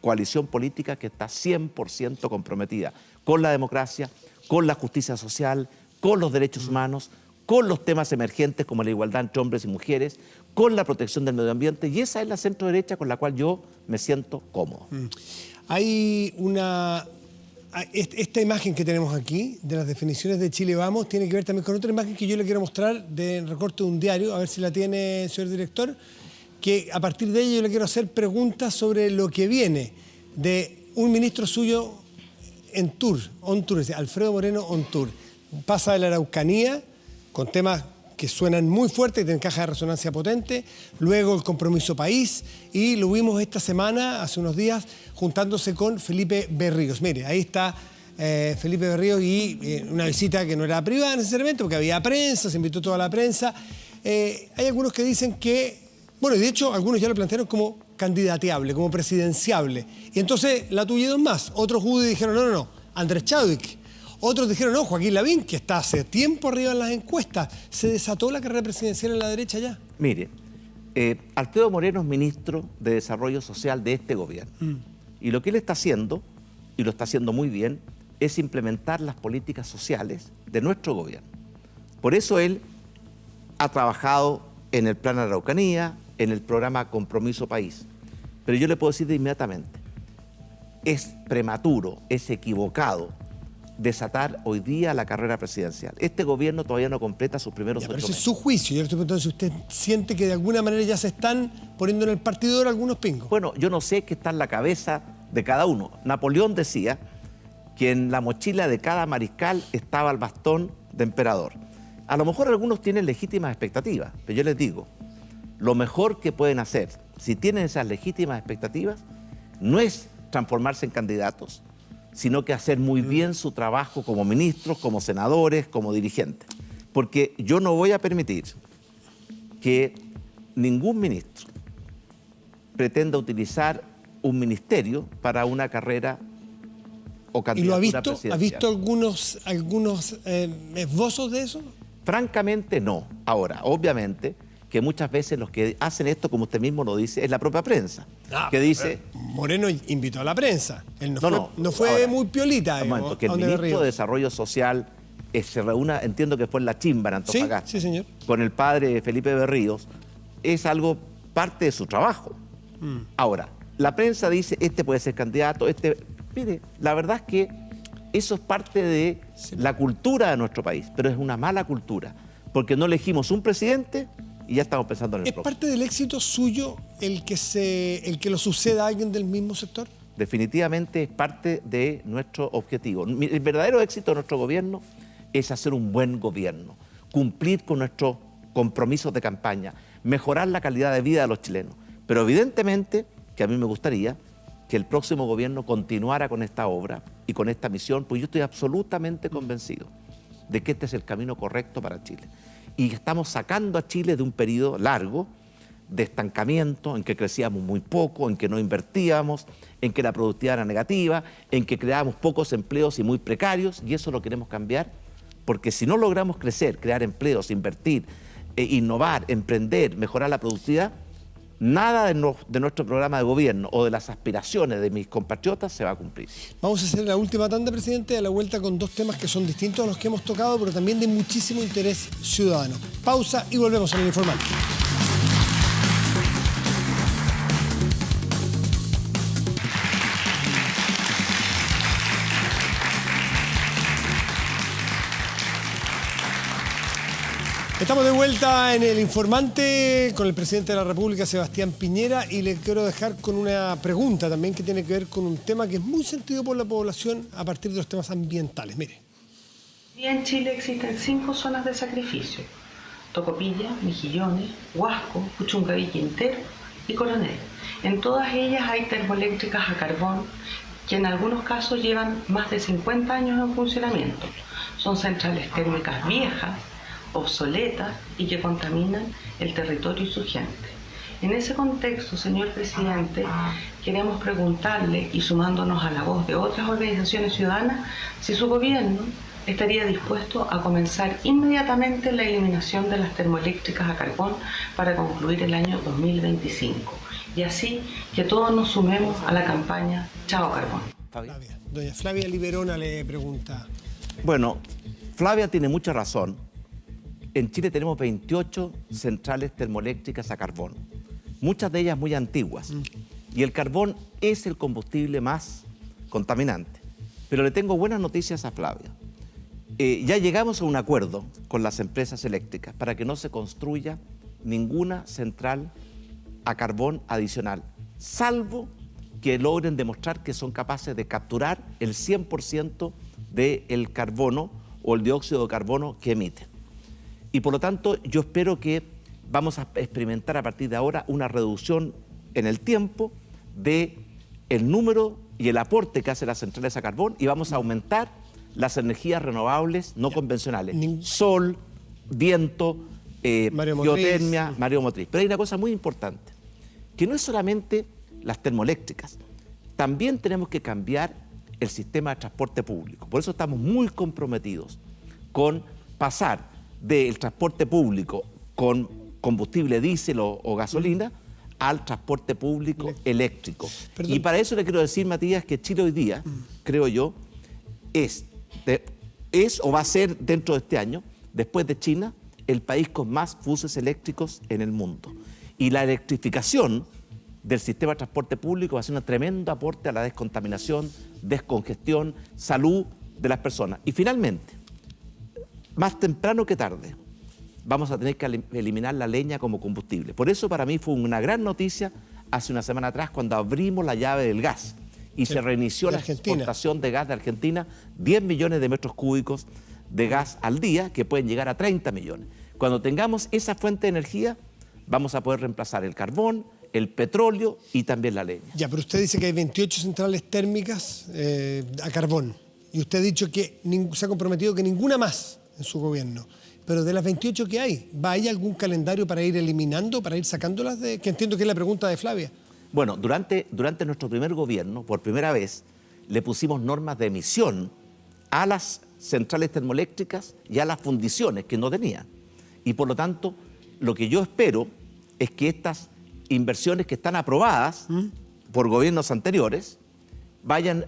coalición política que está 100% comprometida con la democracia, con la justicia social, con los derechos humanos, con los temas emergentes como la igualdad entre hombres y mujeres, con la protección del medio ambiente, y esa es la centro-derecha con la cual yo me siento cómodo. Hay esta imagen que tenemos aquí, de las definiciones de Chile Vamos, tiene que ver también con otra imagen que yo le quiero mostrar de recorte de un diario, a ver si la tiene, señor director, que a partir de ella yo le quiero hacer preguntas sobre lo que viene de un ministro suyo en tour, on tour, Alfredo Moreno on tour. Pasa de la Araucanía con temas que suenan muy fuertes, que tienen caja de resonancia potente, luego el Compromiso País, y lo vimos esta semana, hace unos días, juntándose con Felipe Berríos. Mire, ahí está Felipe Berríos y una visita que no era privada necesariamente, porque había prensa, se invitó toda la prensa. Hay algunos que dicen que, bueno, y de hecho algunos ya lo plantearon como candidateable, como presidenciable. Y entonces la tuvieron más. Otros judíos dijeron, no, Andrés Chadwick. Otros dijeron, no, Joaquín Lavín, que está hace tiempo arriba en las encuestas. ¿Se desató la carrera presidencial en la derecha ya? Mire, Alfredo Moreno es ministro de Desarrollo Social de este gobierno. Y lo que él está haciendo, y lo está haciendo muy bien, es implementar las políticas sociales de nuestro gobierno. Por eso él ha trabajado en el Plan Araucanía, en el programa Compromiso País. Pero yo le puedo decir de inmediatamente, es prematuro, es equivocado desatar hoy día la carrera presidencial. Este gobierno todavía no completa sus primeros 8 meses. Pero ese es su juicio. Yo le estoy preguntando si usted siente que de alguna manera ya se están poniendo en el partidor algunos pingos. Bueno, yo no sé qué está en la cabeza de cada uno. Napoleón decía que en la mochila de cada mariscal estaba el bastón de emperador. A lo mejor algunos tienen legítimas expectativas, pero yo les digo, lo mejor que pueden hacer, si tienen esas legítimas expectativas, no es transformarse en candidatos, sino que hacer muy bien su trabajo como ministros, como senadores, como dirigentes. Porque yo no voy a permitir que ningún ministro pretenda utilizar un ministerio para una carrera o candidatura presidencial. ¿Ha visto algunos esbozos de eso? Francamente, no. Ahora, obviamente, que muchas veces los que hacen esto, como usted mismo lo dice, es la propia prensa, que dice... Moreno invitó a la prensa. Él no fue ahora, muy piolita. Un momento, que el ministro de Desarrollo Social se reúna, entiendo que fue en La Chimba, en Antofagasta, sí, señor, con el padre Felipe Berríos, es algo parte de su trabajo. Ahora, la prensa dice, este puede ser candidato, Mire, la verdad es que eso es parte de la cultura de nuestro país, pero es una mala cultura, porque no elegimos un presidente y ya estamos pensando en el próximo. ¿Es parte del éxito suyo el que lo suceda a alguien del mismo sector? Definitivamente es parte de nuestro objetivo. El verdadero éxito de nuestro gobierno es hacer un buen gobierno, cumplir con nuestros compromisos de campaña, mejorar la calidad de vida de los chilenos. Pero evidentemente que a mí me gustaría que el próximo gobierno continuara con esta obra y con esta misión, pues yo estoy absolutamente convencido de que este es el camino correcto para Chile. Y estamos sacando a Chile de un periodo largo de estancamiento, en que crecíamos muy poco, en que no invertíamos, en que la productividad era negativa, en que creábamos pocos empleos y muy precarios, y eso lo queremos cambiar, porque si no logramos crecer, crear empleos, invertir, innovar, emprender, mejorar la productividad, nada de nuestro programa de gobierno o de las aspiraciones de mis compatriotas se va a cumplir. Vamos a hacer la última tanda, presidente, a la vuelta con dos temas que son distintos a los que hemos tocado, pero también de muchísimo interés ciudadano. Pausa y volvemos a El Informal. Estamos de vuelta en El Informante con el presidente de la República, Sebastián Piñera, y le quiero dejar con una pregunta también que tiene que ver con un tema que es muy sentido por la población a partir de los temas ambientales. Mire. En Chile existen 5 zonas de sacrificio: Tocopilla, Mejillones, Huasco, Puchuncaví, Quintero y Coronel. En todas ellas hay termoeléctricas a carbón que en algunos casos llevan más de 50 años en funcionamiento. Son centrales térmicas viejas, obsoletas y que contaminan el territorio y su gente. En ese contexto, señor presidente, queremos preguntarle, y sumándonos a la voz de otras organizaciones ciudadanas, si su gobierno estaría dispuesto a comenzar inmediatamente la eliminación de las termoeléctricas a carbón para concluir el año 2025. Y así que todos nos sumemos a la campaña Chao Carbón. Flavia. Doña Flavia Liberona le pregunta. Bueno, Flavia tiene mucha razón. En Chile tenemos 28 centrales termoeléctricas a carbón, muchas de ellas muy antiguas. Y el carbón es el combustible más contaminante. Pero le tengo buenas noticias a Flavia. Ya llegamos a un acuerdo con las empresas eléctricas para que no se construya ninguna central a carbón adicional, salvo que logren demostrar que son capaces de capturar el 100% del carbono o el dióxido de carbono que emiten. Y por lo tanto, yo espero que vamos a experimentar a partir de ahora una reducción en el tiempo del número y el aporte que hacen las centrales a carbón, y vamos a aumentar las energías renovables no convencionales. Sol, viento, geotermia, mareomotriz. Pero hay una cosa muy importante, que no es solamente las termoeléctricas, también tenemos que cambiar el sistema de transporte público. Por eso estamos muy comprometidos con pasar del transporte público con combustible diésel o gasolina al transporte público eléctrico. Perdón. Y para eso le quiero decir, Matías, que Chile hoy día, creo yo, es o va a ser dentro de este año, después de China, el país con más buses eléctricos en el mundo. Y la electrificación del sistema de transporte público va a ser un tremendo aporte a la descontaminación, descongestión, salud de las personas. Y finalmente, más temprano que tarde, vamos a tener que eliminar la leña como combustible. Por eso para mí fue una gran noticia hace una semana atrás cuando abrimos la llave del gas y se reinició la exportación de gas de Argentina, 10 millones de metros cúbicos de gas al día, que pueden llegar a 30 millones. Cuando tengamos esa fuente de energía, vamos a poder reemplazar el carbón, el petróleo y también la leña. Ya, pero usted dice que hay 28 centrales térmicas a carbón. Y usted ha dicho que se ha comprometido que ninguna más en su gobierno. Pero de las 28 que hay, ¿hay algún calendario para ir eliminando, para ir sacándolas? Que entiendo que es la pregunta de Flavia. Bueno, durante nuestro primer gobierno, por primera vez, le pusimos normas de emisión a las centrales termoeléctricas y a las fundiciones que no tenían. Y por lo tanto, lo que yo espero es que estas inversiones que están aprobadas por gobiernos anteriores vayan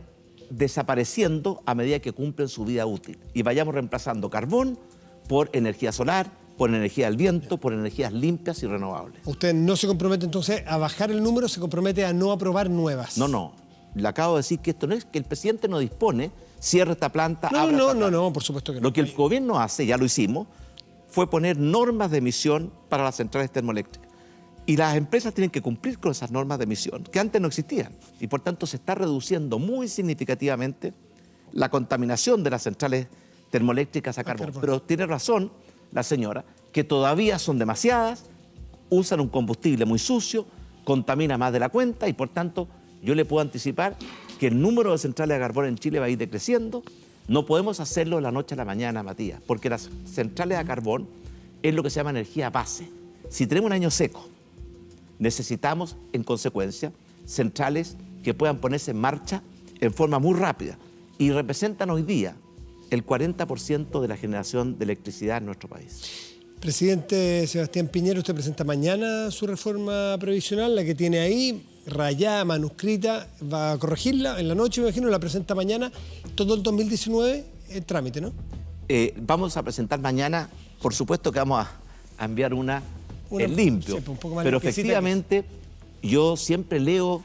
desapareciendo a medida que cumplen su vida útil y vayamos reemplazando carbón por energía solar, por energía del viento, por energías limpias y renovables. ¿Usted no se compromete entonces a bajar el número, se compromete a no aprobar nuevas? No. Le acabo de decir que esto no es que el presidente no dispone, cierre esta planta, abra esta planta. No, por supuesto que no. Lo que el gobierno hace, ya lo hicimos, fue poner normas de emisión para las centrales termoeléctricas. Y las empresas tienen que cumplir con esas normas de emisión, que antes no existían. Y por tanto se está reduciendo muy significativamente la contaminación de las centrales termoeléctricas a carbón. Pero tiene razón la señora, que todavía son demasiadas, usan un combustible muy sucio, contamina más de la cuenta y por tanto yo le puedo anticipar que el número de centrales a carbón en Chile va a ir decreciendo. No podemos hacerlo de la noche a la mañana, Matías, porque las centrales a carbón es lo que se llama energía base. Si tenemos un año seco, necesitamos, en consecuencia, centrales que puedan ponerse en marcha en forma muy rápida y representan hoy día el 40% de la generación de electricidad en nuestro país. Presidente Sebastián Piñera, usted presenta mañana su reforma previsional, la que tiene ahí, rayada, manuscrita, va a corregirla en la noche, me imagino, la presenta mañana, todo el 2019 en trámite, ¿no? Vamos a presentar mañana, por supuesto que vamos a enviar una en limpio, sí, un poco más pero limpiecita efectivamente yo siempre leo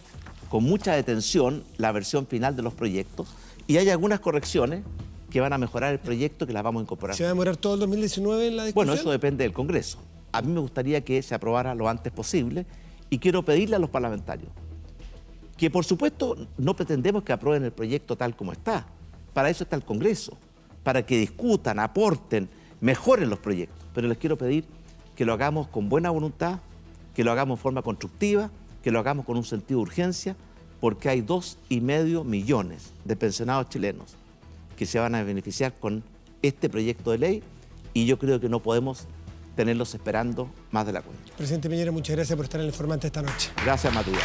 con mucha detención la versión final de los proyectos y hay algunas correcciones que van a mejorar el proyecto que las vamos a incorporar. ¿Se va a demorar todo el 2019 en la discusión? Bueno, eso depende del Congreso. A mí me gustaría que se aprobara lo antes posible y quiero pedirle a los parlamentarios que, por supuesto, no pretendemos que aprueben el proyecto tal como está. Para eso está el Congreso, para que discutan, aporten, mejoren los proyectos. Pero les quiero pedir que lo hagamos con buena voluntad, que lo hagamos en forma constructiva, que lo hagamos con un sentido de urgencia, porque hay 2,5 millones de pensionados chilenos que se van a beneficiar con este proyecto de ley y yo creo que no podemos tenerlos esperando más de la cuenta. Presidente Piñera, muchas gracias por estar en el Informante esta noche. Gracias, Matías.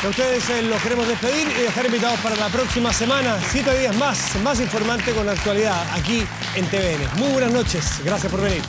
A ustedes los queremos despedir y dejar invitados para la próxima semana, 7 días más Informante con la actualidad aquí en TVN. Muy buenas noches, gracias por venir.